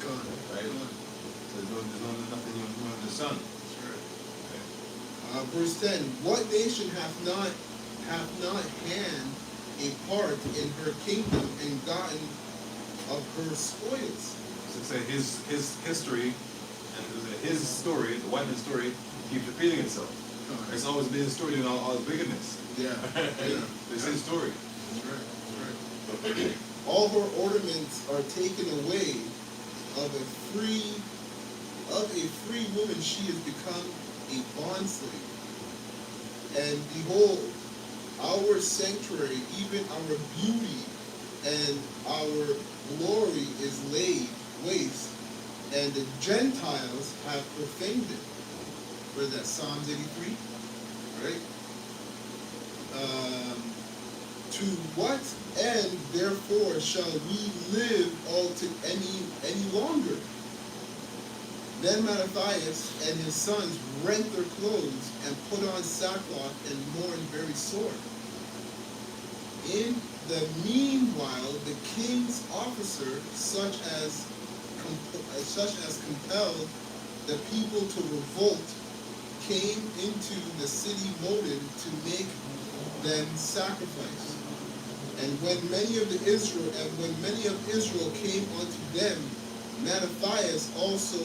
Right? So there's nothing new under the sun. That's right. Verse 10, what nation hath not hand a part in her kingdom and gotten of her spoils? So say his history and his story, the white man's story, keeps repeating itself. It's always been his story in all his wickedness. Yeah. It's his story. That's right. All her ornaments are taken away. Of a free woman she has become a bondslave. And behold, our sanctuary, even our beauty and our glory is laid waste, and the Gentiles have profaned it. Where's that? Psalms 83, right? To what end, therefore, shall we live any longer? Then Mattathias and his sons rent their clothes and put on sackcloth and mourn very sore. In the meanwhile, the king's officer, such as compelled the people to revolt, came into the city Modin to make them sacrifice. And when many of Israel came unto them, Mattathias also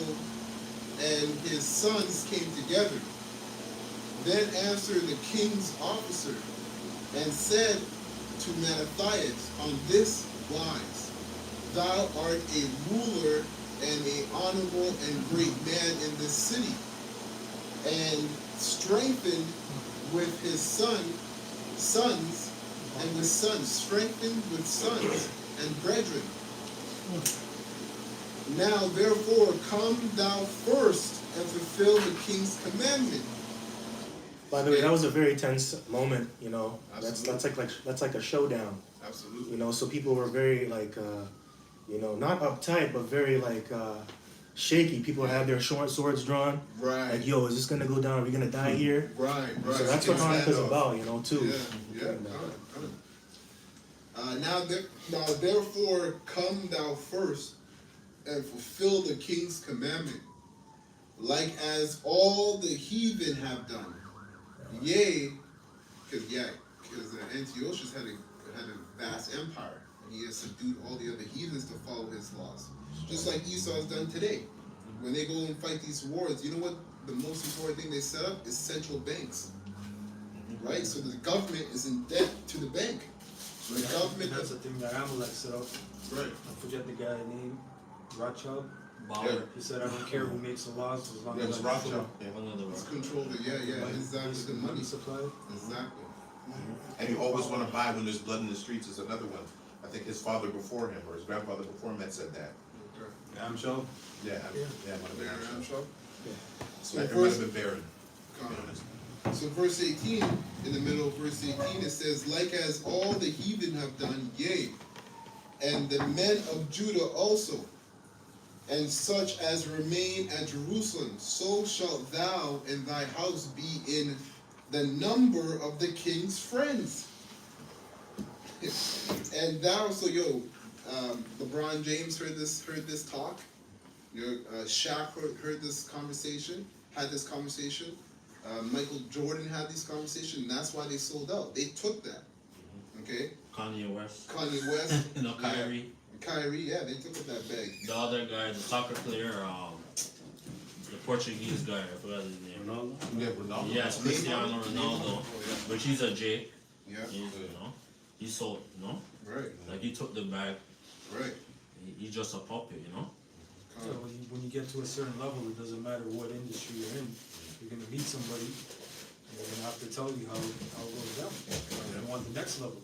and his sons came together. Then answered the king's officer and said to Mattathias on this wise, thou art a ruler and an honorable and great man in this city, and strengthened with his sons, and with sons, strengthened with sons and brethren. Now therefore come thou first and fulfill the king's commandment. By the way, that was a very tense moment, you know. That's like a showdown. Absolutely. You know, so people were very like, you know, not uptight, but very like shaky. People had their short swords drawn. Right. Like, yo, is this gonna go down? Are we gonna die here? Right, right. So that's what It's Hanukkah's standoff. about, you know, too. Yeah, yeah. Now therefore come thou first and fulfill the king's commandment, like as all the heathen have done. Yea, because Antiochus had a vast empire, and he has subdued all the other heathens to follow his laws. Just like Esau has done today. When they go and fight these wars, you know what the most important thing they set up is central banks. Right? So the government is in debt to the bank. So the government That's the thing that Amalek set up. right. I forget the guy name, Rothschild. Yeah. He said, I don't care who makes the laws as long Yeah, it as was I Rothschild. Yeah. It's controlled. Yeah, exactly. The money. supply. Exactly. And you always want to buy when there's blood in the streets is another one. I think his father before him or his grandfather before him had said that. Okay. I'm sure. Yeah, it might have been Baron Amshel. Amshel? So It might verse, have been Baron. so verse 18, in the middle of verse 18, it says, like as all the heathen have done, yea, and the men of Judah also, and such as remain at Jerusalem, so shalt thou and thy house be in the number of the king's friends. And thou, so LeBron James heard this talk. Shaq heard this conversation, had this conversation. Michael Jordan had this conversation, and that's why they sold out. They took that. Okay? Kanye West. Kanye West. No, Kyrie. Yeah. Kyrie, yeah, they took up that bag. The other guy, the soccer player, the Portuguese guy, I forgot his name. Ronaldo? Yeah, Ronaldo. Yes, Cristiano Ronaldo. But he's a J. Yeah. He sold, Right. like he took the bag. Right. He's just a puppet, So when you get to a certain level, it doesn't matter what industry you're in. You're gonna meet somebody, and they're gonna have to tell you how it goes down. You want the next level.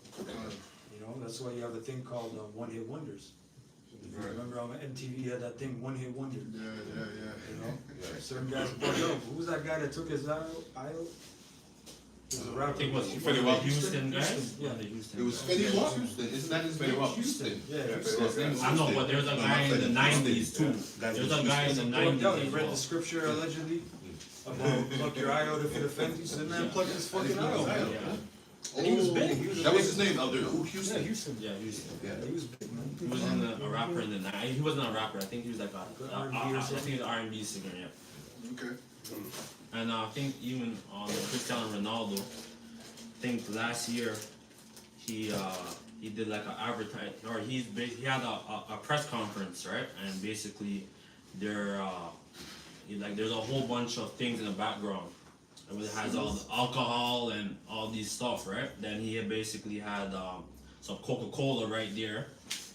You know, that's why you have a thing called one-hit wonders. Right. Remember on MTV had that thing, one-hit wonder. Yeah. You know, certain guys. But yo, who was that guy that took his idol? He was a I rapper. think it was Fetty the Wap. Houston guys. Houston, Yeah, yeah. the Houston. It was guys. Fetty Wap. Isn't that his name? Houston. Yeah, Yeah, Houston. Fetty Wap. I know, but there's a guy in the 90s too. There's a guy in the Going down, 90s he as read well. the scripture allegedly about pluck your eye out if it offends you. So the man plucked his fucking eye out. Yeah. And he was big. He was a That was big- his name, Elder. Who Yeah, Houston? Houston. Yeah, Houston. Yeah. He was big, man. He was a rapper in the 90s. He wasn't a rapper. I think he was like a R&B or I something. think he was an R&B singer. Yeah. Okay. And I think even on Cristiano Ronaldo, I think last year he did like an advertise or he had a press conference, right? And basically there's a whole bunch of things in the background. It has all the alcohol and all these stuff, right? Then he basically had some Coca-Cola right there,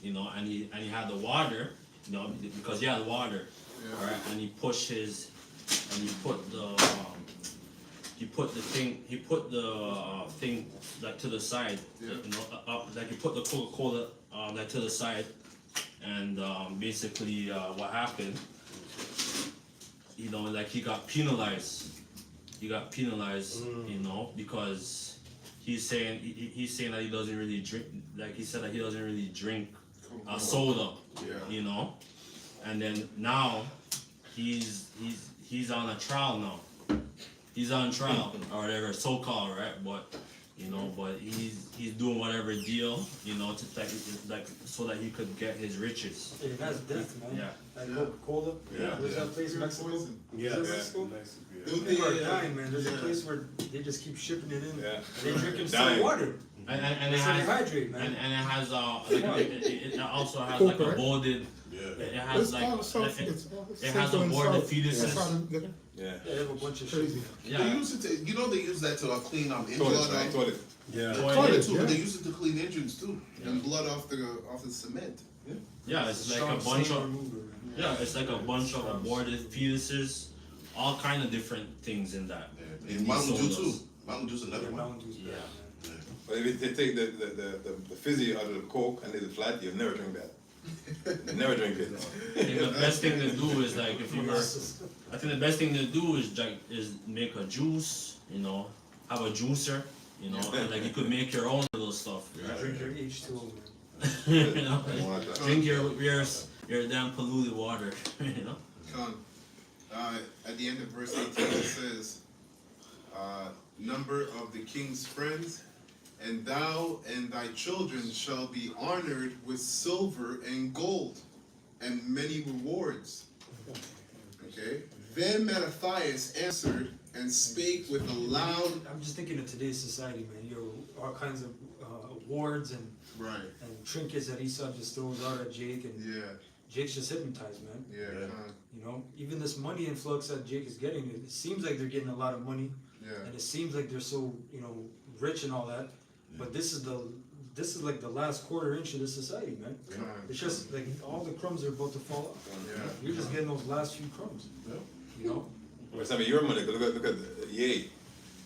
and he had the water, because he had water, Yeah. right? And he pushed his, and he put the thing like to the side, Yeah. like he put the Coca-Cola like to the side, and basically what happened, like he got penalized. He got penalized, because he's saying that he doesn't really drink. Like he said that he doesn't really drink soda, Yeah. And then now he's on a trial now. He's on trial or whatever, so-called, right? But but he's doing whatever deal, to like so that he could get his riches. Hey, that's death, man. Yeah. That Coca-Cola. Yeah. Where's that place, Mexico? Poison. Is it Mexico? Don't People are they, dying, man. There's a place where they just keep shipping it in. Yeah. They drinking Dying. still water. And They it say has hydrate, man. and it has it also has like a boarded. It has like it has a boarded fetuses. Yeah. They have a bunch of They shit. Yeah. use it to, they use that to clean injuries. Toilet, right? Toilet. Toilet Toilet, too, but they use it to clean injuries too. and blood off the cement. Yeah, it's like a bunch of it's like a bunch of aborted fetuses, all kind of different things in that. And Mountain Dew too. Mountain Dew's another Yeah, one. Mountain Dew's Yeah. bad, man. But if they take the fizzy out of the Coke and leave it flat, you'll never drink that. You'll never drink it. I think the best thing to do is like if you were, I think the best thing to do is make a juice, have a juicer, and like you could make your own little stuff. Right? Drink your H2O, man. You know? I want that. Drink your damn polluted water. You know? Con. At the end of verse 18 it says, number of the king's friends, and thou and thy children shall be honored with silver and gold, and many rewards. Okay? Then Mattathias answered and spake with a loud. I'm just thinking of today's society, man. You know, all kinds of awards and Right. trinkets that Esau just throws out at Jake, and Yeah. Jake's just hypnotized, man. Yeah. Con. You know, even this money influx that Jake is getting, it seems like they're getting a lot of money, Yeah. and it seems like they're so, you know, rich and all that. But this is like the last quarter inch of the society, man. Con. It's just like all the crumbs are about to fall off. Yeah. You're just getting those last few crumbs. You know? Well, some of your money, look at Ye.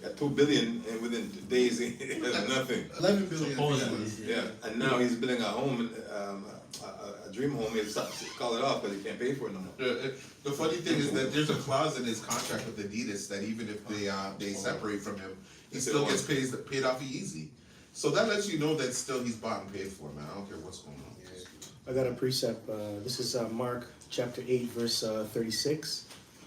Got 2 billion, and within days he has nothing. 11 billion. Supposedly. Yeah, and now he's building a home, a dream home. He'll call it off because he can't pay for it no more. The funny thing is that there's a clause in his contract with Adidas that even if they separate from him, he still gets paid off easy. So that lets you know that still he's bought and paid for, man. I don't care what's going on. I got a precept. This is Mark chapter 8, verse 36.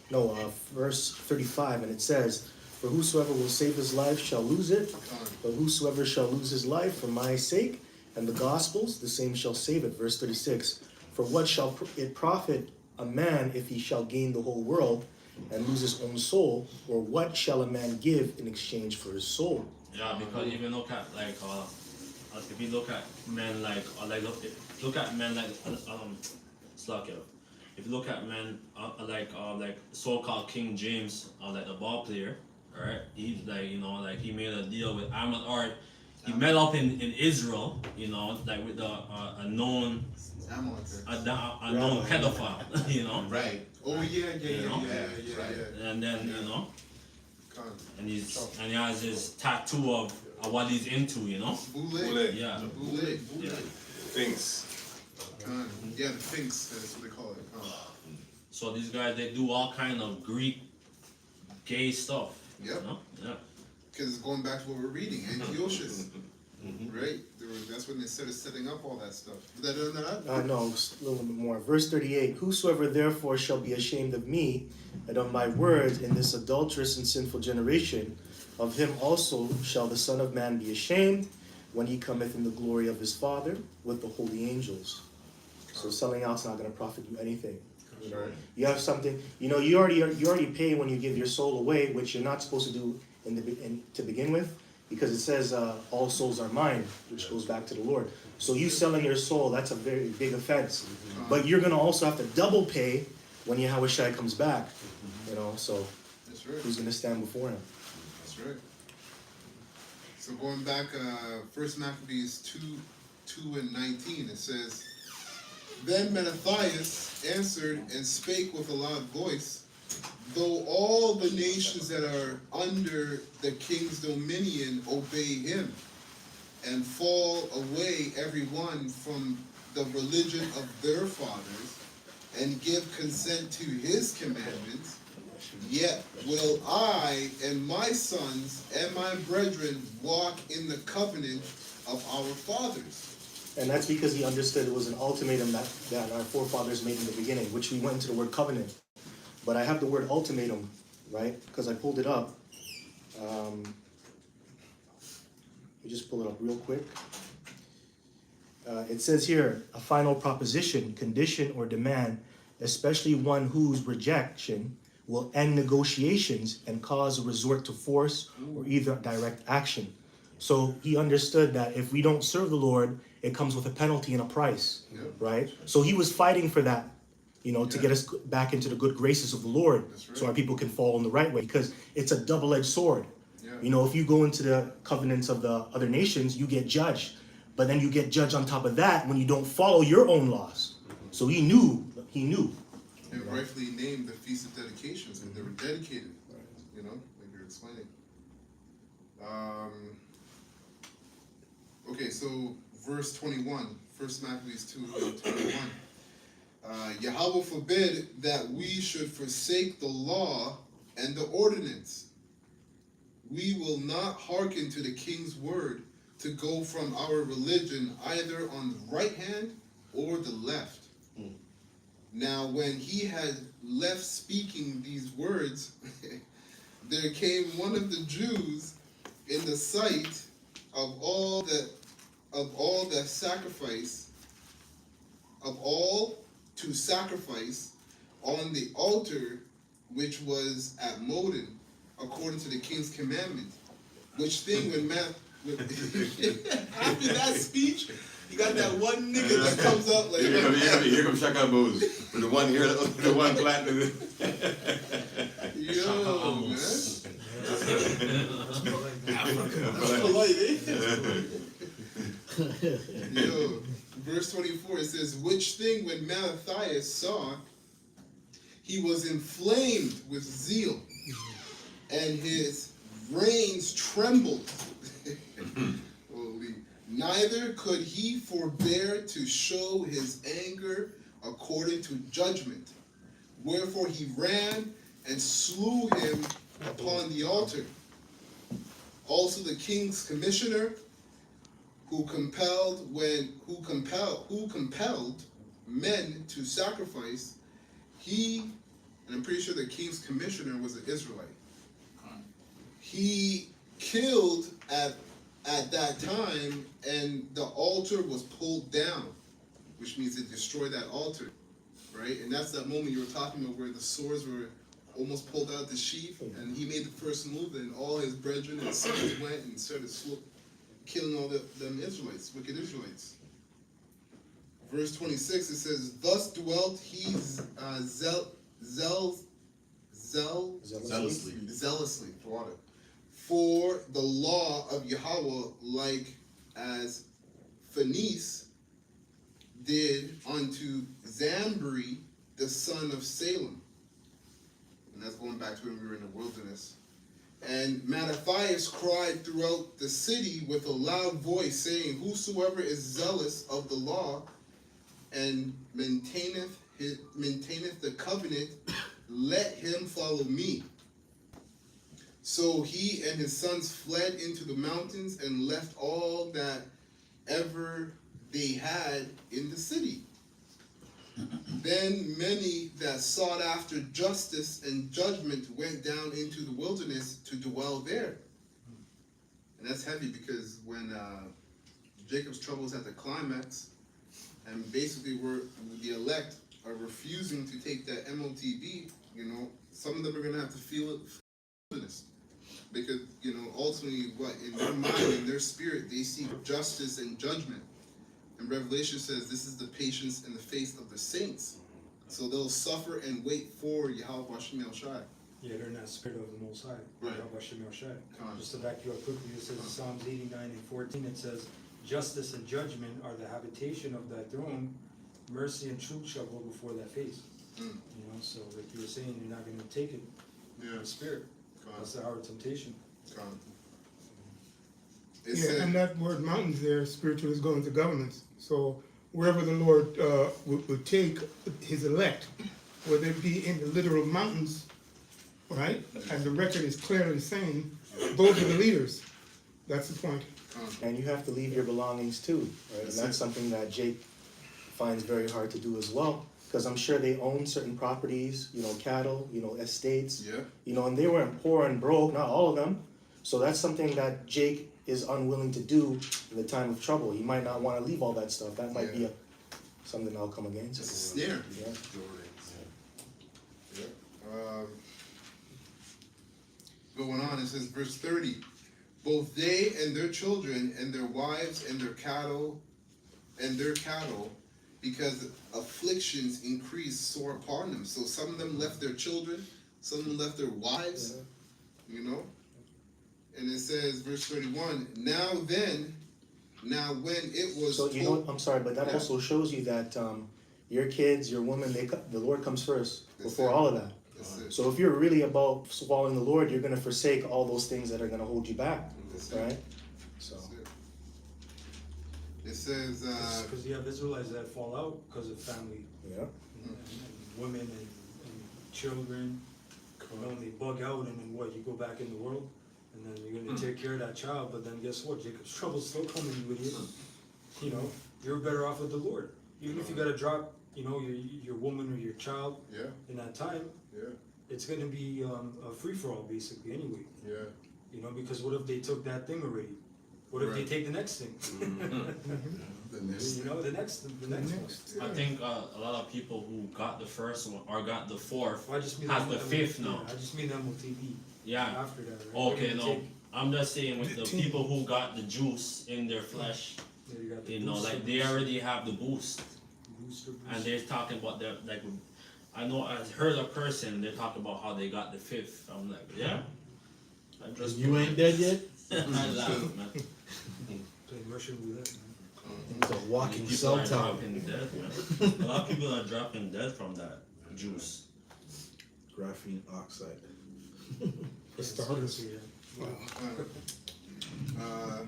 No, verse 35, and it says, "For whosoever will save his life shall lose it, but whosoever shall lose his life for my sake and the gospel's, the same shall save it." Verse 36, "For what shall it profit a man if he shall gain the whole world and lose his own soul? Or what shall a man give in exchange for his soul?" Yeah, because if you look at like if you look at men like look at men like Slakia. If you look at men like so-called King James, like the ball player, right? He's like, you know, like he made a deal with Ahmad Art. He met up in Israel, you know, like with a known pedophile, you know. Right. Oh yeah. And then you know, Con. and he has his tattoo of what he's into, you know. Boule. Yeah. Boule. Yeah. Things. Con. Yeah, the Finks, that's what they call it. Con. So these guys, they do all kind of Greek gay stuff. Yep. You know? Yeah. Because it's going back to what we're reading, Antiochus. Right? That's when they started setting up all that stuff. No, just a little bit more. Verse 38, "Whosoever therefore shall be ashamed of me and of my words in this adulterous and sinful generation, of him also shall the Son of Man be ashamed when he cometh in the glory of his Father with the holy angels." So selling out's not going to profit you anything. You know, you have something. You know, you already pay when you give your soul away, which you're not supposed to do to begin with, because it says all souls are mine, which goes back to the Lord. So you selling your soul, that's a very big offense. But you're going to also have to double pay when Yahushua comes back. You know, so That's right. who's going to stand before him? That's right. So going back, First Maccabees 2:19, it says, "Then Mattathias answered and spake with a loud voice, though all the nations that are under the king's dominion obey him, and fall away every one from the religion of their fathers, and give consent to his commandments, yet will I and my sons and my brethren walk in the covenant of our fathers." And that's because he understood it was an ultimatum that our forefathers made in the beginning, which we went into the word covenant. But I have the word ultimatum, right? Because I pulled it up. Let me just pull it up real quick. It says here, a final proposition, condition, or demand, especially one whose rejection will end negotiations and cause a resort to force or either direct action. So he understood that if we don't serve the Lord, it comes with a penalty and a price, right? So he was fighting for that, you know, to get us back into the good graces of the Lord, so our people can fall in the right way, because it's a double-edged sword. You know, if you go into the covenants of the other nations, you get judged, but then you get judged on top of that when you don't follow your own laws. So he knew. And rightfully named the Feast of Dedications, when they were dedicated, you know, like you're explaining. Okay, so verse 21, 1 Maccabees 2:21. Yahweh forbid that we should forsake the law and the ordinance. We will not hearken to the king's word, to go from our religion either on the right hand or the left. Now, when he had left speaking these words, there came one of the Jews in the sight of all the sacrifice, of all to sacrifice on the altar which was at Modin, according to the king's commandment. Which thing when man after that speech, you got that one nigga that comes up like Here comes Shaka Booz with the one ear, the one platinum. yo, man. That's polite, eh? Yo, verse 24, it says, which thing when Matthias saw, he was inflamed with zeal, and his reins trembled. Holy. Neither could he forbear to show his anger according to judgment. Wherefore he ran and slew him upon the altar. Also the king's commissioner, who compelled men to sacrifice, he, and I'm pretty sure the king's commissioner was an Israelite. He killed at that time, and the altar was pulled down, which means it destroyed that altar, right? And that's that moment you were talking about where the swords were almost pulled out the sheath, and he made the first move, and all his brethren and sons went and started killing all them Israelites, wicked Israelites. Verse 26, it says, thus dwelt he zealously for the law of Yahweh, like as Phoenice did unto Zambri, the son of Salem. And that's going back to when we were in the wilderness. And Mattathias cried throughout the city with a loud voice, saying, whosoever is zealous of the law and maintaineth the covenant, let him follow me. So he and his sons fled into the mountains and left all that ever they had in the city. Then many that sought after justice and judgment went down into the wilderness to dwell there. And that's heavy because when Jacob's troubles at the climax, and basically the elect are refusing to take that MOTB, some of them are going to have to feel it. Because, ultimately, in their mind, in their spirit, they see justice and judgment. And Revelation says this is the patience in the face of the saints. So they'll suffer and wait for Yahweh Hashem El Shai. Yeah, they're not spirit of the Most High. Right. Yahweh Hashem El Shai. Just to back you up quickly, it says in Psalms 89:14, it says, justice and judgment are the habitation of thy throne. Mercy and truth shall go before thy face. So like you were saying, you're not going to take it. Yeah. The spirit. That's the hour of temptation. Yeah, and that word mountains there, spiritual, is going to governments. So wherever the Lord would take his elect, whether it be in the literal mountains, right? And the record is clearly saying those are the leaders. That's the point. And you have to leave your belongings too, right? And that's something that Jake finds very hard to do as well. Because I'm sure they own certain properties, cattle, estates, and they weren't poor and broke, not all of them. So that's something that Jake is unwilling to do in the time of trouble. He might not want to leave all that stuff. That might be something I'll come against. It's a snare. Going on, it says, verse 30, both they and their children and their wives and their cattle, because afflictions increased sore upon them. So some of them left their children, some of them left their wives, And it says, verse 31, now when it was... So, I'm sorry, but that also shows you that your kids, your woman, the Lord comes first before all of that. So if you're really about following the Lord, you're going to forsake all those things that are going to hold you back, right? So. It says... Because you have Israelites that fall out because of family. Yeah. And women and children. They bug out, and then you go back in the world. and then you're gonna take care of that child, but then guess what? Jacob's trouble's still coming with you. You know, you're better off with the Lord. Even if you gotta drop, you know, your woman or your child Yeah, in that time, yeah, it's gonna be a free for all basically anyway. yeah. You know, because what if they took that thing already? What if they Right. take the next thing? The next You know, the next one. I think a lot of people who got the first one or got the fourth Well, I just mean has that the fifth yeah, now. I just mean that MOTB. Yeah. After that, right? Okay, They're no. gonna take- I'm just saying with the people who got the juice in their flesh, yeah, you got the you know, booster, like they already have the boost. booster. And they're talking about the like I know I heard a person they're talking about how they got the fifth. I'm like, yeah. I just You ain't dead yet? I laugh, man. Playing Russian roulette, man. It's a walking People cell are tower. dropping dead, man. A lot of people are dropping dead from that juice. Graphene oxide. For starters. Yeah. Uh,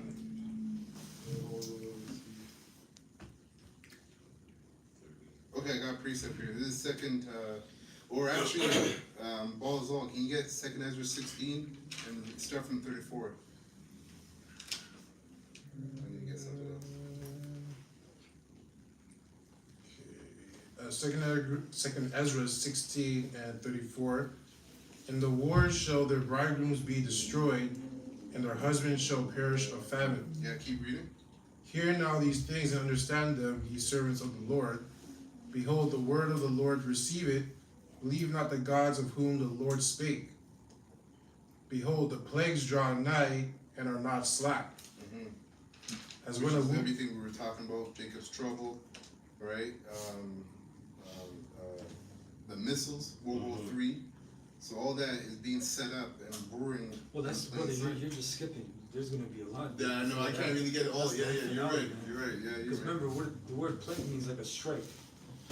okay, I got a precept here. This is second, or actually, Balzal, can you get second Ezra 16 and start from 34? I need to get something else. Second Ezra 16 and 34. In the wars shall their bridegrooms be destroyed, and their husbands shall perish of famine. Yeah, keep reading. Hear now these things and understand them, ye servants of the Lord. Behold, the word of the Lord, receive it. Believe not the gods of whom the Lord spake. Behold, the plagues draw nigh and are not slack. As Which when a is woman, everything we were talking about, Jacob's trouble, right? The missiles, World War III. So all that is being set up and brewing. Well, that's in brother. plain sight. You're just skipping. There's gonna be a lot. Yeah, no, I can't really get it all. That's Yeah, the yeah, you're finale, right. man. You're right. Yeah, you're Because right. remember, the word plague means like a strike,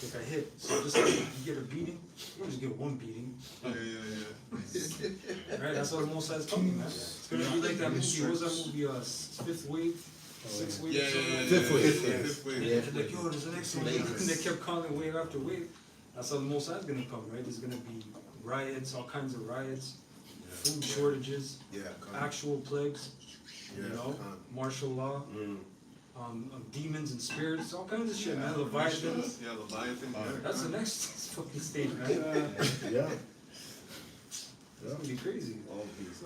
like a hit. So just like you get a beating, you don't just get one beating, Yeah, yeah, right? That's how the Most High is coming, man. It's gonna be like that movie. What was that movie? Fifth Wave, Sixth Wave. yeah. or something like Fifth that. Wave. Fifth wave. Yeah. And they're like, yo, there's an next one. And they kept calling wave after wave. That's how the Most High is gonna come, right? There's gonna be riots, all kinds of riots, food shortages, Yeah, actual plagues, yeah, you know, martial law, demons and spirits, all kinds of shit, man. Leviathans. Yeah, Leviathan. That's the next fucking stage, man. Yeah. It's gonna be crazy. All these.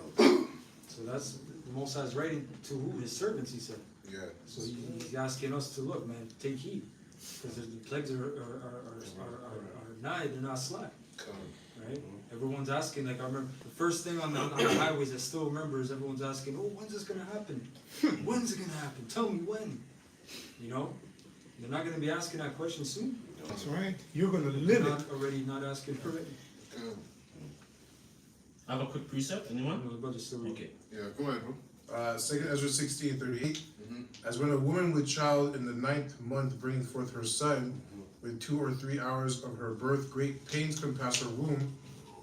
So that's the Most High's writing to who? His servants, he said. Yeah. So he's asking us to look, man, take heed, because the plagues are nigh, they're not slack, Come. right? Everyone's asking, like I remember the first thing on the highways I still remember is everyone's asking, oh, when's this gonna happen? When's it gonna happen? Tell me when. You know, they're not gonna be asking that question soon. That's right. You're gonna They're live it. not already not asking already. Come. I have a quick precept, anyone? No, the brother's still Okay. Yeah, go ahead, bro. Second Ezra 16, 38. Mhm. As when a woman with child in the 9th month bringeth forth her son, with 2 or 3 hours of her birth, great pains compass her womb,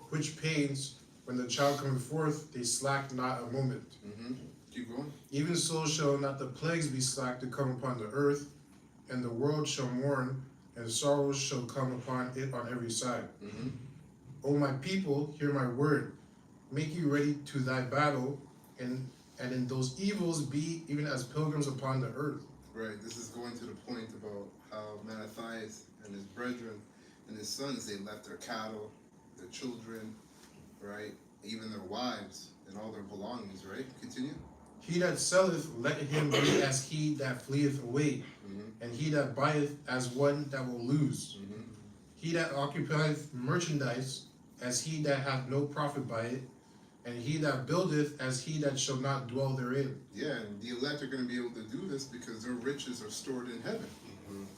which pains, when the child cometh forth, they slack not a moment. Mm-hmm. Keep going. Even so shall not the plagues be slack to come upon the earth, and the world shall mourn, and sorrows shall come upon it on every side. Mm-hmm. O my people, hear my word. Make you ready to thy battle, and in those evils be even as pilgrims upon the earth. Right. This is going to the point about how Mattathias and his brethren and his sons, they left their cattle, their children, right? Even their wives and all their belongings, right? Continue. He that selleth, let him be as he that fleeth away, Mm-hmm. and he that buyeth as one that will lose. Mm-hmm. He that occupieth merchandise, as he that hath no profit by it, and he that buildeth as he that shall not dwell therein. Yeah, and the elect are going to be able to do this because their riches are stored in heaven.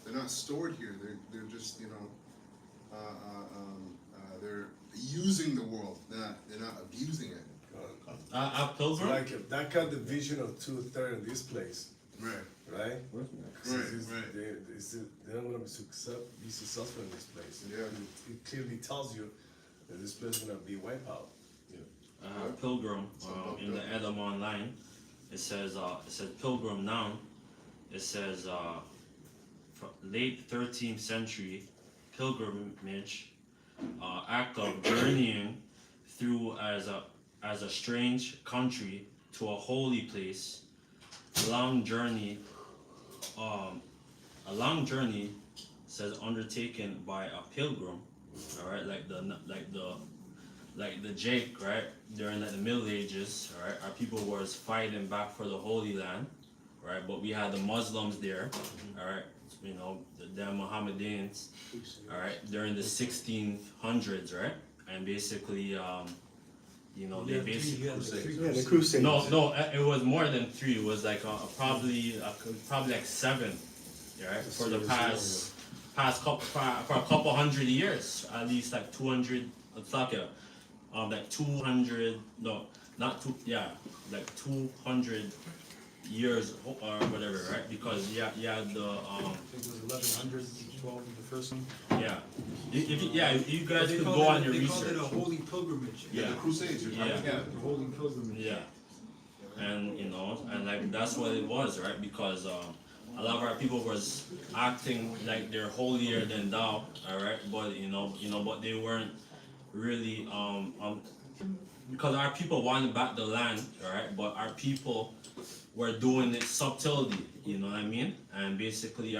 They're not stored here. They're just, you know, they're using the world. They're not abusing it. Pilgrim? Like that kind of vision of 2/3 in this place, Right. right? Right, right. They're not going to be successful in this place. Yeah. It clearly tells you that this place is going to be wiped out. Pilgrim in the Edom online. It says Pilgrim noun. It says late 13th century pilgrimage, act of journeying through as a strange country to a holy place, a long journey. A long journey says undertaken by a pilgrim. All right, like the Jake, right? During like the Middle Ages, all right, our people was fighting back for the Holy Land, right? But we had the Muslims there, all right, you know, the Mohammedans, all right, during the 1600s, right? And basically, you know, they basically Yeah, the Crusades. no, it was more than 3. It was like probably like 7, right? For the past couple for a couple hundred years, at least like 200. It's like 200. No, not two. Yeah, like 200 years or whatever, right? Because you had the I think it was 1112, the first one. yeah. If you guys They could called go it- on your They called research. it a holy pilgrimage. Yeah. The Crusades, you're talking Yeah. about. The holy pilgrimage. Yeah, and you know, and like that's what it was, right? Because a lot of our people was acting like they're holier than thou, all right? But but they weren't really because our people wanted back the land, all right? But our people were doing it subtlety, you know what I mean? And basically,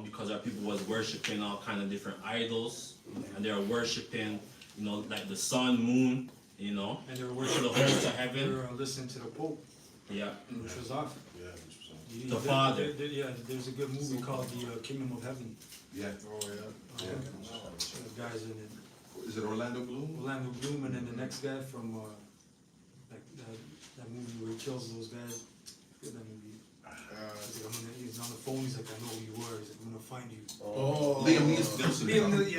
because our people was worshiping all kind of different idols, and they were worshiping, like the sun, moon, And they were to worshiping the host of They heaven. were listening to the Pope, Yeah, which was off. Yeah, which was You- The there- Father. Yeah, there's a good movie called The Kingdom of Heaven. yeah. Oh, yeah. The guys in it. Is it Orlando Bloom? Orlando Bloom, and then the next guy from like that movie where he kills those guys. Forget that movie. He's on the phone. He's like, I know who you were. He's like, I'm gonna find you. Oh. Liam Neeson. Liam Neeson.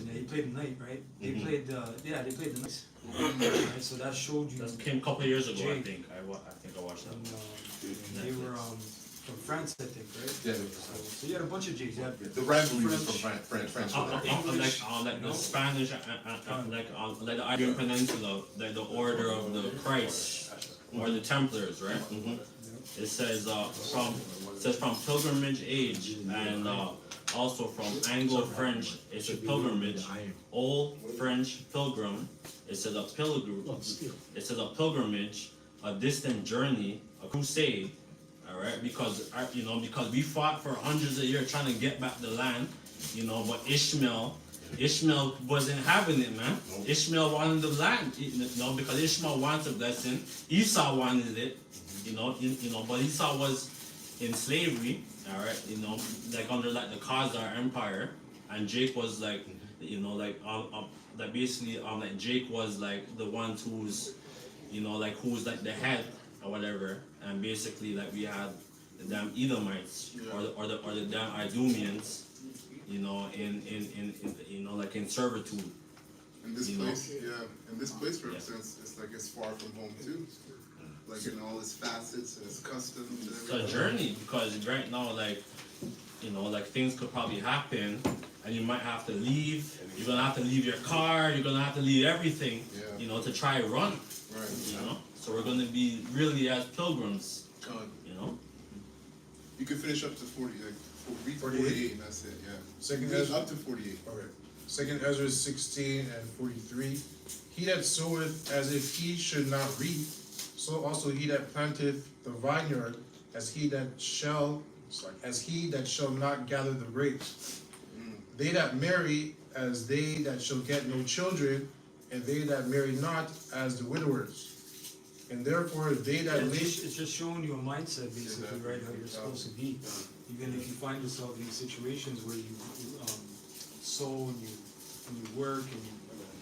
Yeah, he played the knight, right? They played the knights. Right, so that showed you. that came a couple of years ago, I Jake. think. I think I watched that. And, they were from France, I think, right? Yeah. So you had a bunch of Jakes. You had The rivalry was from French. Like the Spanish, like the Iberian Peninsula, like the Order of the Christ, or the Templars, right? It says from pilgrimage age, and also from Anglo-French, it's a pilgrimage. Old French pilgrim, it says a pilgrim. It says a pilgrimage, a distant journey, a crusade. All right, because we fought for hundreds of years trying to get back the land, but Ishmael wasn't having it, man. Ishmael wanted the land, because Ishmael wanted a blessing. Esau wanted it, but Esau was in slavery, all right, like under like the Khazar Empire, and Jake was like, like basically, like Jake was like the one who's like the head or whatever, and basically like we had the damn Edomites or the damn Idumeans, in like in servitude. And this You know? place, and this place represents, it's like it's far from home too. Like in all its facets and its customs and It's a everything. journey because right now, like things could probably happen, and you might have to leave. You're gonna have to leave your car. You're gonna have to leave everything, Yeah. to try run. Right. So we're gonna be really as pilgrims, Con. You can finish up to 40, like read 48, and that's it. Yeah. Second Read Ezra. up to 48. Okay. Second Ezra 16 and 43. He that soweth as if he should not reap, so also he that planteth the vineyard, as he that shall not gather the grapes. They that marry as they that shall get no children, and they that marry not as the widowers. And therefore they that live. It's just showing you a mindset, basically, right? How you're supposed to be. Even if you find yourself in these situations where you sow and you work and you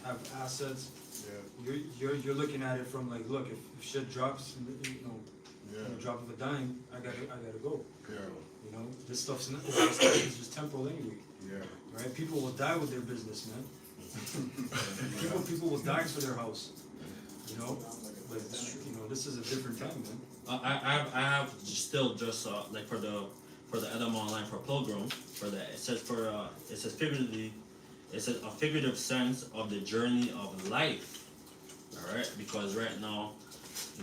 have assets, you're looking at it from like, look, if shit drops, on the drop of a dime, I gotta go. Yeah. This stuff is just temporal anyway. Yeah. Right? People will die with their business, man. people will die for their house. But this is a different time, man. I have still just like for the Edom Online for Pilgrim it says figuratively, it says a figurative sense of the journey of life. All right, because right now,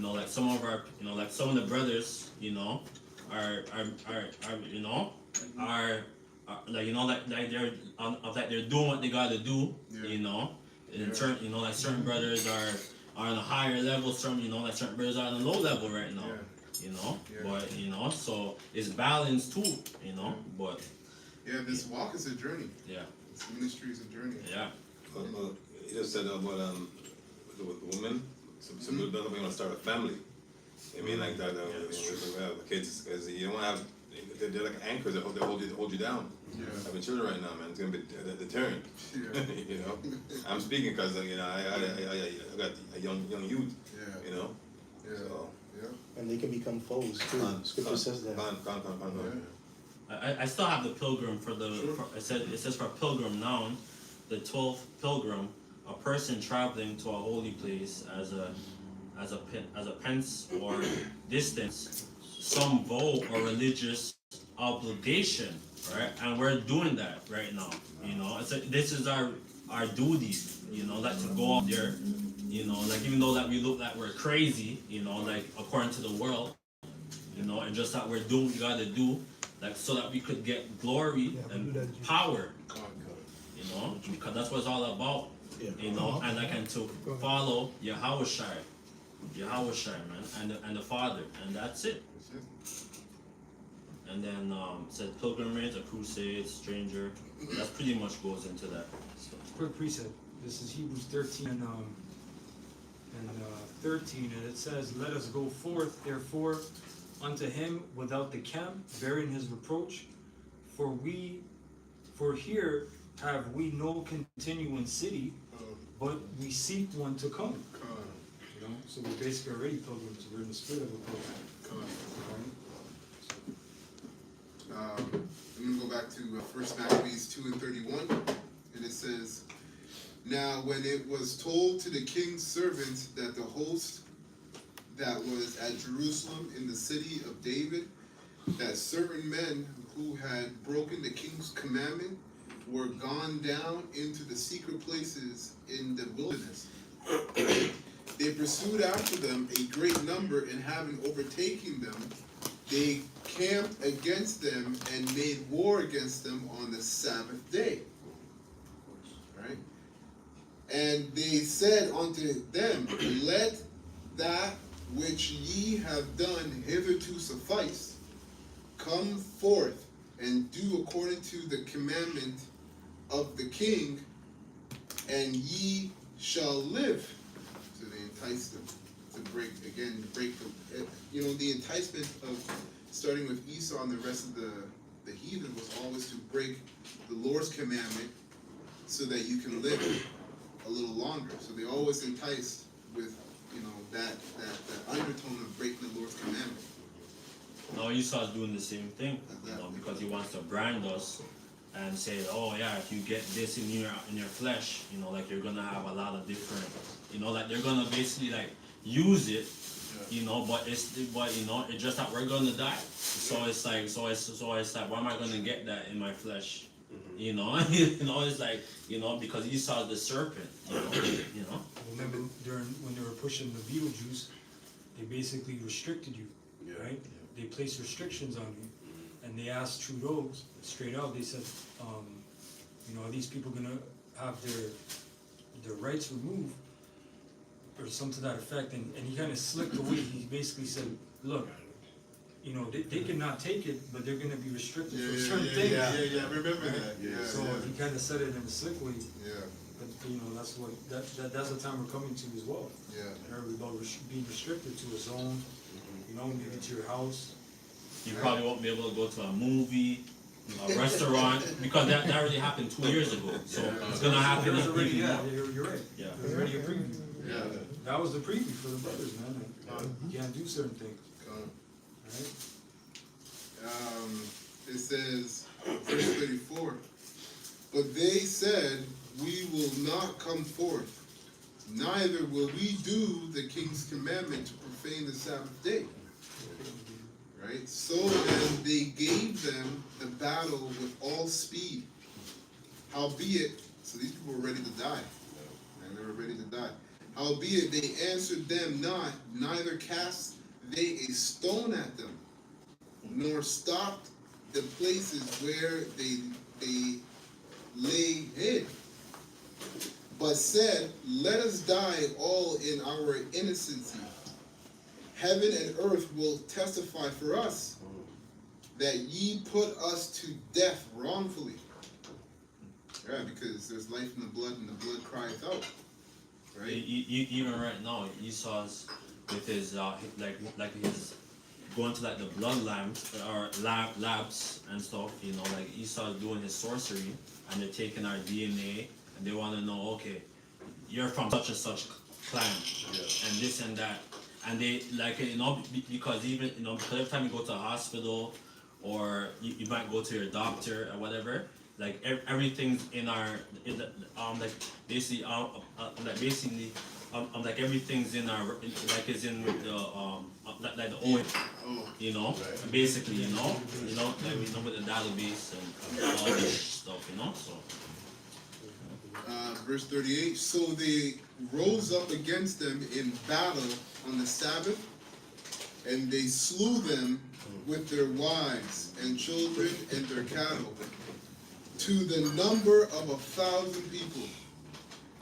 like some of our, like some of the brothers, are like they're doing what they gotta do, in turn, like certain brothers are are on a higher level, some, you know, like certain brothers are on a low level right now. Yeah. You know, Yeah. but you know, so it's balanced too, you know, but Yeah, this walk is a journey. yeah, This ministry is a journey. yeah. You just said about with the women. Some people don't want to start a family. I mean, like that. We have kids because you don't have. They're like anchors that hold you down. Yeah. Having children right now, man, it's gonna be deterrent. Yeah. You know, I'm speaking because you know I got a young youth. Yeah. You know, Yeah. so. Yeah. And they can become foes too. Scripture says that. I still have the pilgrim for the. Sure. For, it says for pilgrim noun, the 12th pilgrim, a person traveling to a holy place as a pence or distance, some vow or religious obligation, right? And we're doing that right now. You know, this is our duty. You know, like to go out there. You know, like even though that we look like we're crazy, you know, like according to the world, you know, and just that we're doing what we gotta do, like so that we could get glory and power, you know, because that's what it's all about, you know, and like and to follow Yahushua, man, and the Father, and that's it. And then it says pilgrimage, a crusade, stranger. That pretty much goes into that. So. Quick precept. This is Hebrews 13 and 13, and it says, "Let us go forth, therefore, unto him without the camp, bearing his reproach. For here have we no continuing city, but we seek one to come." You know, so we're basically already pilgrims. We're in the spirit of a pilgrim. I'm gonna go back to 1 Maccabees 2 and 31, and it says, "Now when it was told to the king's servants that the host that was at Jerusalem in the city of David, that certain men who had broken the king's commandment were gone down into the secret places in the wilderness, they pursued after them a great number, and having overtaken them, they camped against them and made war against them on the Sabbath day." Right? "And they said unto them, Let that which ye have done hitherto suffice. Come forth and do according to the commandment of the king, and ye shall live." So they enticed them to break the enticement of starting with Esau and the rest of the heathen was always to break the Lord's commandment so that you can live a little longer. So they always enticed with, you know, that undertone of breaking the Lord's commandment. Now Esau's doing the same thing, you know, because he wants to brand us and say, oh yeah, if you get this in your flesh, you know, like you're gonna have a lot of different, you know, like they're gonna basically like use it, you know, but you know, it's just that we're gonna die. So it's like why am I gonna get that in my flesh? You know, it's like, you know, because Esau's the serpent, you know. Remember when they were pushing the Beetlejuice, they basically restricted you, right? They placed restrictions on you, and they asked Trudeau straight out. They said, you know, are these people gonna have their rights removed, or something to that effect? And he kind of slipped away. He basically said, look, you know, they cannot take it, but they're gonna be restricted for certain things. Yeah, I remember that. Yeah. So he kind of said it in a slick way. Yeah. But you know, that's the time we're coming to as well. Yeah. Remember about being restricted to a zone, you know, maybe to your house. You probably won't be able to go to a movie, a restaurant, because that already happened 2 years ago. So it's gonna happen. There was already, you're right. Yeah. There's already a preview. Yeah. That was the preview for the brothers, man. You can't do certain things. Right? It says, verse 34, "But they said, We will not come forth, neither will we do the king's commandment to profane the Sabbath day." Right? "So then they gave them the battle with all speed. Howbeit," so these people were ready to die. And they were ready to die. "Howbeit they answered them not, neither cast they a stone at them, nor stopped the places where they lay hid, but said, let us die all in our innocency. Heaven and earth will testify for us that ye put us to death wrongfully. Yeah, because there's life in the blood, and the blood crieth out. Right? Even right now, Esau's with his like his going to like the blood labs or labs and stuff. You know, like Esau's doing his sorcery, and they're taking our DNA, and they want to know, okay, you're from such and such clan, and this and that, and they like because even because every time you go to a hospital, or you might go to your doctor or whatever. Like everything's in our like basically like everything's in our like is in with the like the old basically like we know with the database and all this stuff so. Verse 38. So they rose up against them in battle on the Sabbath, and they slew them with their wives and children and their cattle, to the number of 1,000 people.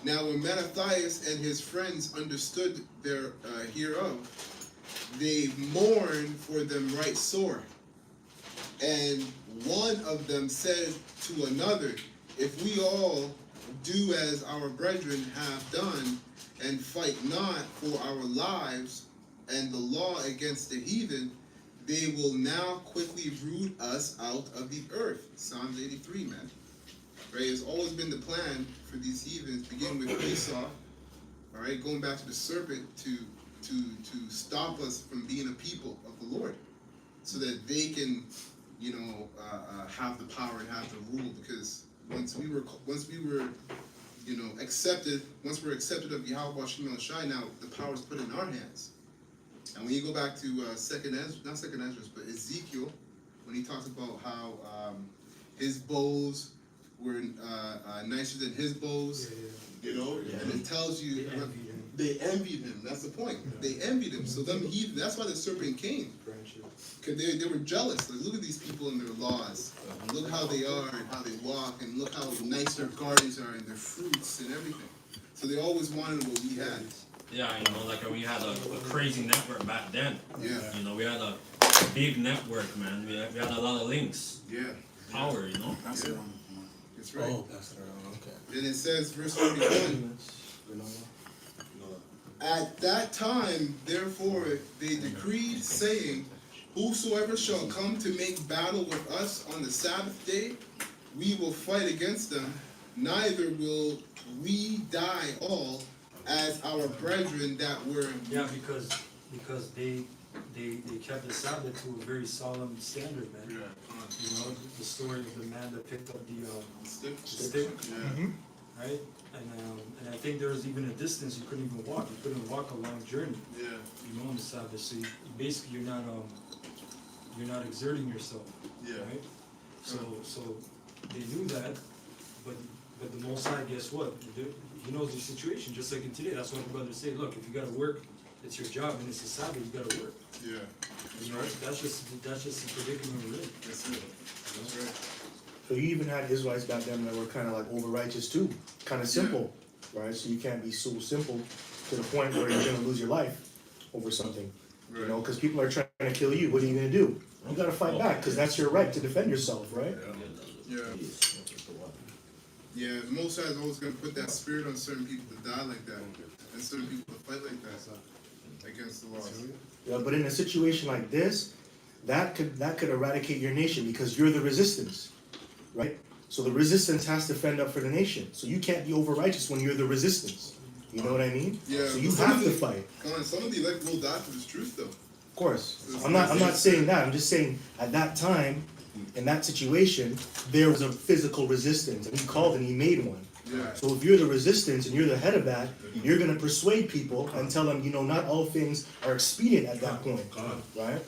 Now when Mattathias and his friends understood their hereof, they mourned for them right sore. And one of them said to another, if we all do as our brethren have done, and fight not for our lives and the law against the heathen, they will now quickly root us out of the earth. Psalms 83, man. Right? It's always been the plan for these heathens, beginning with Esau, all right, going back to the serpent, to stop us from being a people of the Lord, so that they can, have the power and have the rule. Because once we were accepted, once we're accepted of Yahweh Shem Shai, now the power is put in our hands. And when you go back to not Second Ezra, but Ezekiel, when he talks about how his bows were nicer than his bows, and it tells you they envied him. That's the point. They envied him. So that's why the serpent came. Because they were jealous. Like, look at these people and their laws. Look how they are and how they walk, and look how nice their gardens are and their fruits and everything. So they always wanted what we had. Yeah, like we had a crazy network back then. Yeah. We had a big network, man. We had a lot of links. Yeah. Power, That's it. That's right. Oh, pass it around. Okay. And it says, verse 41, at that time, therefore, they decreed, saying, whosoever shall come to make battle with us on the Sabbath day, we will fight against them, neither will we die all as our brethren that were. Yeah, because they kept the Sabbath to a very solemn standard, man. Yeah. The story of the man that picked up the Stick. Yeah. Right? And I think there was even a distance you couldn't even walk. You couldn't walk a long journey. Yeah. On the Sabbath. So basically you're not exerting yourself. Yeah. Right? So they knew that, but the Most High, guess what? He knows the situation, just like in today. That's why the brothers say, look, if you gotta work, it's your job, and it's a Sabbath, you gotta work. Yeah. That's right. That's just the predicament we're in. That's it. That's right. So you even had Israelites back then that were kind of like over righteous too, kind of simple, right? So you can't be so simple to the point where you're gonna lose your life over something, Right. because people are trying to kill you. What are you gonna do? You gotta fight back, because that's your right to defend yourself, right? Yeah. Yeah, the Most High is always going to put that spirit on certain people to die like that, and certain people to fight like that against the laws. Yeah, but in a situation like this, that could eradicate your nation, because you're the resistance, right? So the resistance has to fend up for the nation. So you can't be over righteous when you're the resistance. You know what I mean? Yeah. So you have to fight. Some of the elect will die for this truth, though. Of course. I'm not saying that. I'm just saying at that time, in that situation, there was a physical resistance, and he called and he made one. Yeah. So if you're the resistance and you're the head of that, you're going to persuade people and tell them, not all things are expedient at that point, right?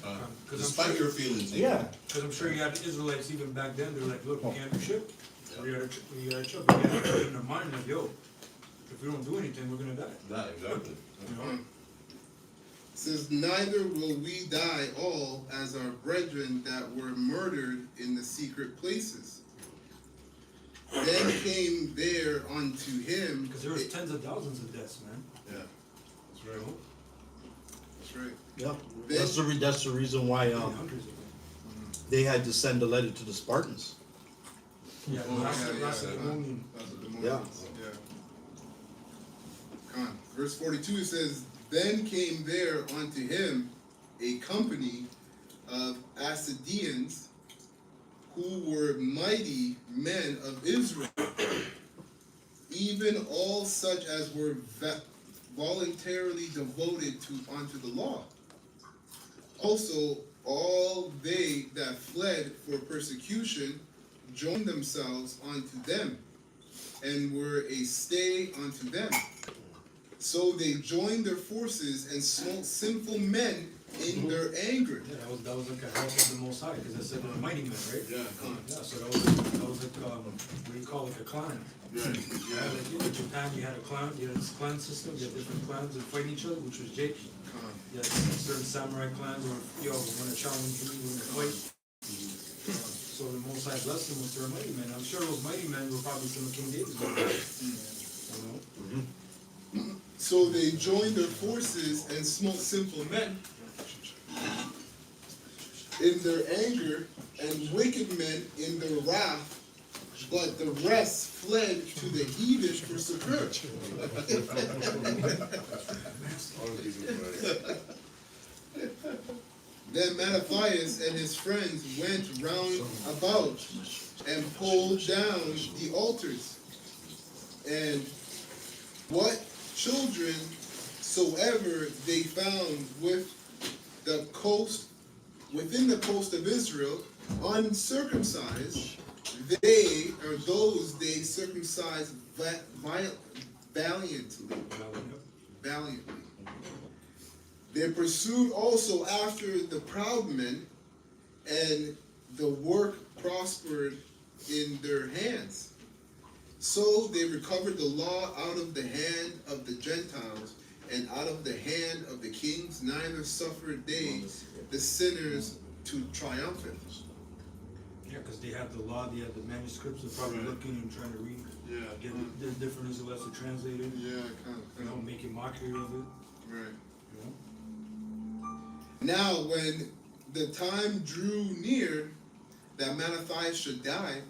Despite your feelings. Yeah. Because I'm sure you had the Israelites even back then. They're like, look, we can't do shit. We gotta chop. But they had it in their mind like, yo, if we don't do anything, we're gonna die. Exactly. It says, neither will we die all as our brethren that were murdered in the secret places. Then came there there unto him. Because there was tens of thousands of deaths, man. Yeah, that's right. That's right. Yeah, Then- that's the reason why Hundreds of them. they had to send a letter to the Spartans. Yeah, Oh, last yeah, last yeah. Babylonian. Yeah. Come on. Verse 42 it says, Then came there unto him a company of Assadeans, who were mighty men of Israel, even all such as were voluntarily devoted unto the law. Also, all they that fled for persecution joined themselves unto them, and were a stay unto them. So they joined their forces and smote sinful men in their anger. Yeah, that was like a help of the Most High, because it said they were mighty men, right? Yeah, Yeah, so that was like what do you call it, like a clan. Yeah, like in Japan, you had a clan, you had this clan system, you had different clans that fight each other, which was Jake. You had certain samurai clans where, yo, we want to challenge you, we want to fight. So the Most High blessed them with their mighty men. I'm sure those mighty men were probably some of King David's men. You know? So they joined their forces and smote sinful men in their anger, and wicked men in their wrath, but the rest fled to the heathen for succor. Then Mattathias and his friends went round about and pulled down the altars, and what children soever they found within the coast of Israel, uncircumcised, they circumcised valiantly. They pursued also after the proud men, and the work prospered in their hands. So they recovered the law out of the hand of the Gentiles, and out of the hand of the kings, neither suffered they the sinners to triumph it. Yeah, because they had the law, they had the manuscripts, they're probably looking and trying to read. Yeah. Get the different Israelites to translate it. Yeah, You know, making mockery of it. Right. You know? Now, when the time drew near that Mattathias should die,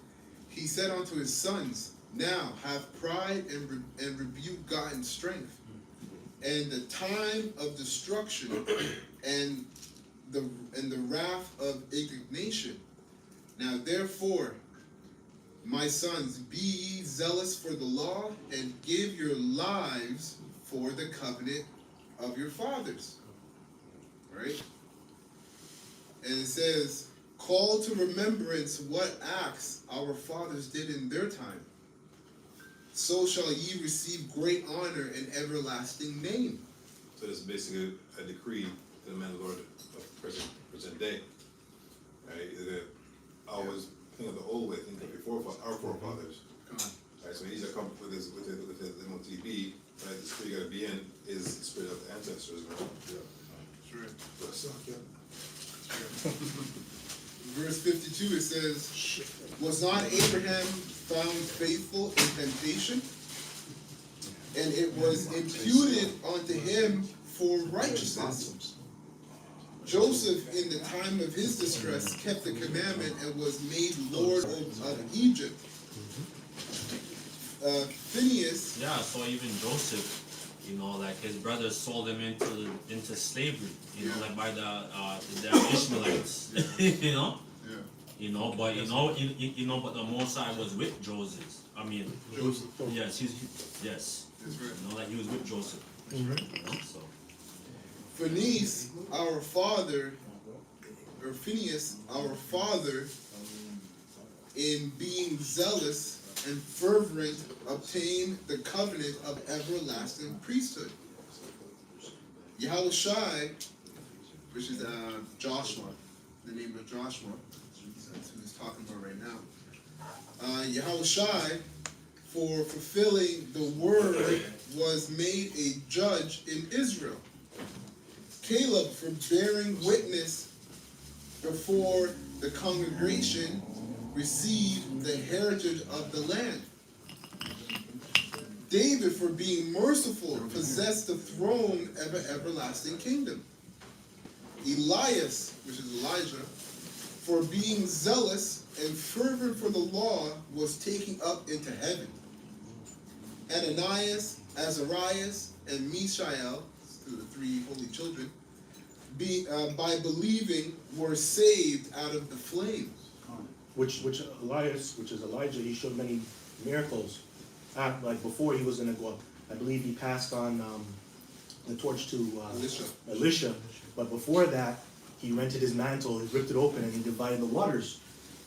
he said unto his sons, Now have pride and rebuke God in strength, and the time of destruction and the wrath of indignation. Now therefore, my sons, be ye zealous for the law, and give your lives for the covenant of your fathers. Right? And it says, call to remembrance what acts our fathers did in their time. So shall ye receive great honor and everlasting name. So this is basically a decree to the man of the Lord of present day. Right? That always think of the old way, think of our forefathers. Right, so he's come with his MOTB, right? The spirit you gotta be in is the spirit of the ancestors, right? Yeah. That's right. But, Verse 52 it says, Was not Abraham found faithful in temptation? And it was imputed unto him for righteousness. Joseph, in the time of his distress, kept the commandment and was made Lord of Egypt. Phineas. Yeah, so even Joseph, you know, like his brothers sold him into slavery, you know, like by the Ishmaelites, you know. Yeah. You know, but but the Most High was with Joseph. I mean, Joseph. yes, yes. That's right. You know, like he was with Joseph. You know, so. Phineas, our father, in being zealous and fervent, obtained the covenant of everlasting priesthood. Yahushai, which is Joshua, the name of Joshua, that's who he's talking about right now. Yahushai, for fulfilling the word, was made a judge in Israel. Caleb, for bearing witness before the congregation, received the heritage of the land. David, for being merciful, possessed the throne of an everlasting kingdom. Elias, which is Elijah, for being zealous and fervent for the law, was taken up into heaven. Ananias, Azarias, and Mishael, the three holy children, by believing were saved out of the flames. Which Elias, which is Elijah, he showed many miracles. Like before he was gonna go up, I believe he passed on the torch to Elisha. But before that, he rented his mantle, he ripped it open, and he divided the waters.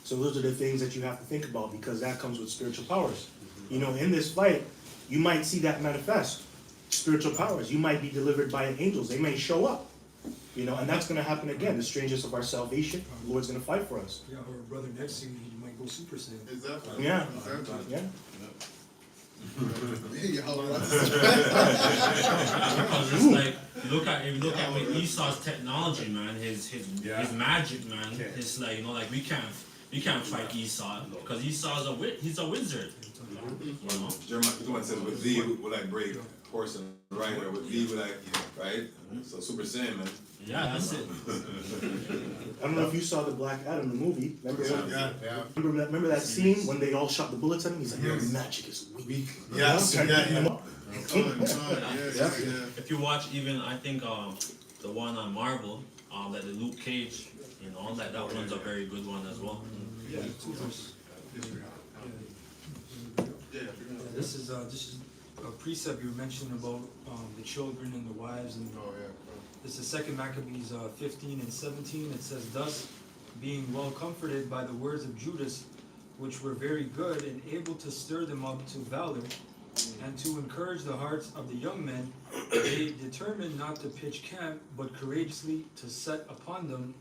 So those are the things that you have to think about, because that comes with spiritual powers. You know, in this fight, you might see that manifest. Spiritual powers. You might be delivered by angels. They may show up. You know, and that's going to happen again. The strangest of our salvation, the Lord's going to fight for us. Yeah, or a brother next to you, he might go Super Saiyan. Exactly. Yeah. Exactly. Yeah. Because it's like if you look at with Esau's technology, man, his magic, man, it's like, you know, like we can't fight Esau because Esau's he's a wizard. You know? Jeremiah 51 says, with thee will I break horse and rider, with thee will I, right? So Super Saiyan, man. Yeah, that's it. I don't know if you saw the Black Adam, the movie. Remember, Yeah. remember that scene when they all shot the bullets at him? He's like, your magic is weak. Yes. If you watch even, I think the one on Marvel, like the Luke Cage, you know, that one's a very good one as well. Yeah, this is a precept you were mentioning about the children and the wives, and this is 2 Maccabees 15 and 17. It says, thus, being well comforted by the words of Judas, which were very good and able to stir them up to valor, and to encourage the hearts of the young men, they determined not to pitch camp, but courageously to set upon them,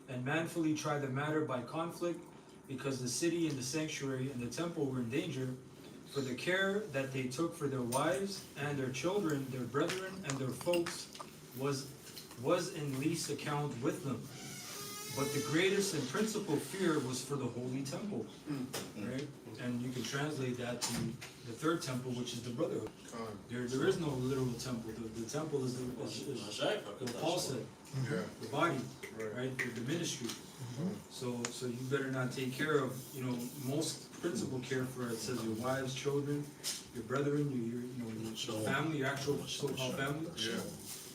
and manfully try the matter by conflict, because the city and the sanctuary and the temple were in danger, for the care that they took for their wives and their children, their brethren and their folks, was in least account with them. But the greatest and principal fear was for the holy temple, right? And you can translate that to the third temple, which is the brotherhood. There is no literal temple. The temple is what Paul said, the body, right? The ministry. So you better not take care of, you know, most principal care for, it says, your wives, children, your brethren, your family, your actual so-called family.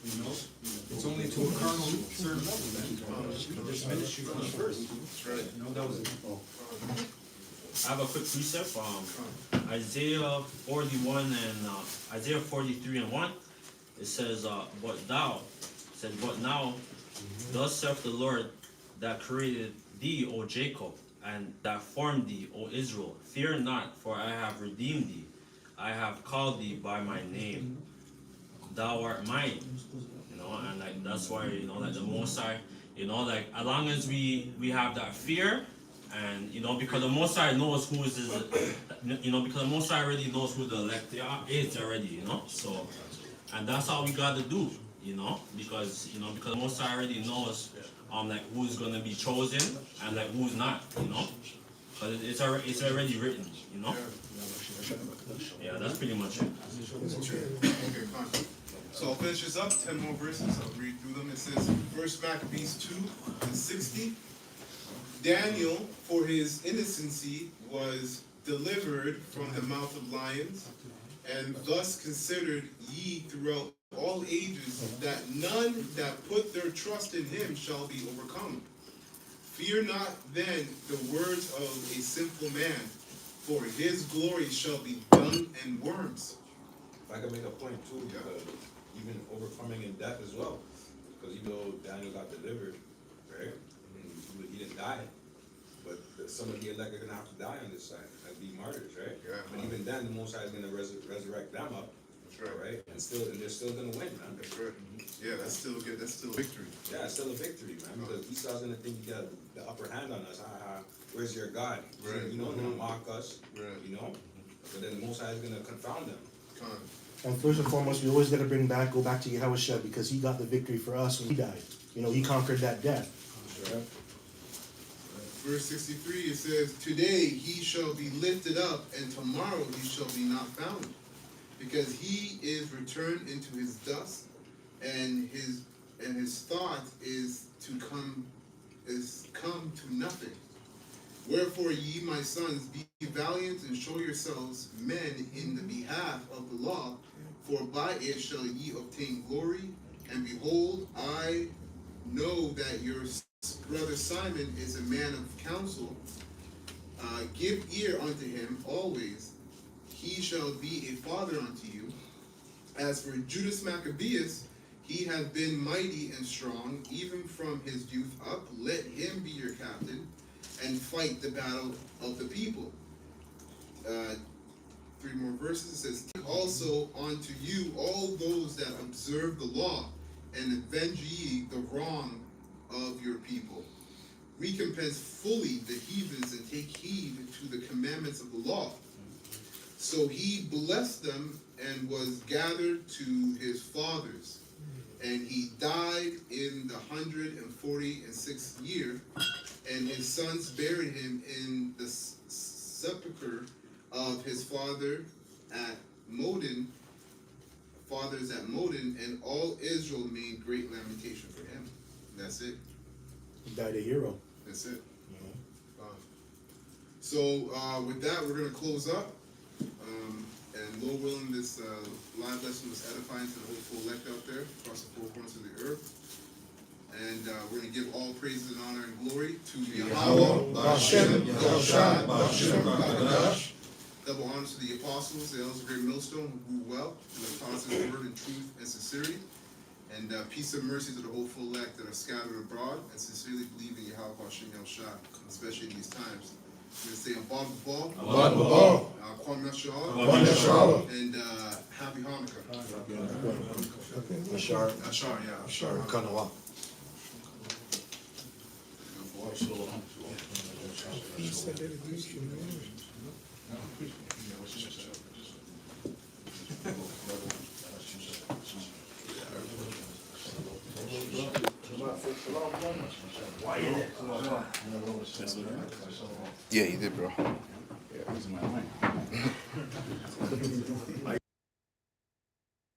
You know, it's only to a carnal certain level that this ministry comes first. You know, that was it. I have a quick precept Isaiah 41 and Isaiah 43 and 1. It says, but now, thus saith the Lord that created thee, O Jacob, and that formed thee, O Israel. Fear not, for I have redeemed thee. I have called thee by my name. Thou art mine. You know, and like that's why, you know, like the Most High, you know, like as long as we have that fear, and you know, because the Most High knows who is, you know, because the Most High already knows who the elect is already, you know. So, and that's all we gotta do, you know, because the Most High already knows like who's gonna be chosen and like who's not, you know, because it's already written, you know. Yeah, that's pretty much it. Okay, fine. So I'll finish this up, 10 more verses, I'll read through them. It says, 1 Maccabees 2 and 60, Daniel, for his innocency, was delivered from the mouth of lions, and thus considered ye throughout all ages, that none that put their trust in him shall be overcome. Fear not then the words of a sinful man, for his glory shall be dung and worms. If I could make a point too, because even overcoming in death as well, because even though Daniel got delivered, right? I mean, he didn't die, but some of the elect are gonna have to die on this side and be martyrs, right? Yeah. But even then, the Most High is gonna resurrect them up. That's right. Right? And they're still gonna win, man. That's right. Yeah, that's still good. That's still victory. Yeah, it's still a victory, man. Because Esau's gonna think he got the upper hand on us. Where's your God? Right. You know, gonna mock us. Right. You know, but then the Most High is gonna confound them. And first and foremost, we always got to go back to Yahushua, because he got the victory for us when he died. You know, he conquered that death. Right? Verse 63, it says, today he shall be lifted up, and tomorrow he shall be not found. because he is returned into his dust, and his thought is come to nothing. Wherefore ye, my sons, be valiant and show yourselves men in the behalf of the law, for by it shall ye obtain glory. And behold, I know that your brother Simon is a man of counsel. Give ear unto him always. He shall be a father unto you. As for Judas Maccabeus, he has been mighty and strong, even from his youth up. Let him be your captain, and fight the battle of the people. 3 more verses. It says, take also unto you all those that observe the law, and avenge ye the wrong of your people. Recompense fully the heathens, and take heed to the commandments of the law. So he blessed them, and was gathered to his fathers. And he died in the 146th year, and his sons buried him in the sepulchre of his father at Modin, and all Israel made great lamentation for him. That's it. He died a hero. That's it. So with that, we're going to close up. And Lord willing, this live lesson was edifying to the whole elect out there across the four corners of the earth. And we're going to give all praises and honor and glory to Yahweh, Bashem, Yahushua, Bashem, Bakadash. Double honors to the apostles, the elders of Great Millstone, who grew well and have taught us his word in truth and sincerity. And peace and mercy to the hopeful elect that are scattered abroad and sincerely believe in Yahweh, Bashem, Yahushua, especially in these times. We're going to say Abad Babal, Kwam Yashar, and Happy Hanukkah. Ashar. Ashar, yeah. Ashar Kanawa. Peace and dedication, man. Yeah, you did, bro. Yeah, it was in my mind.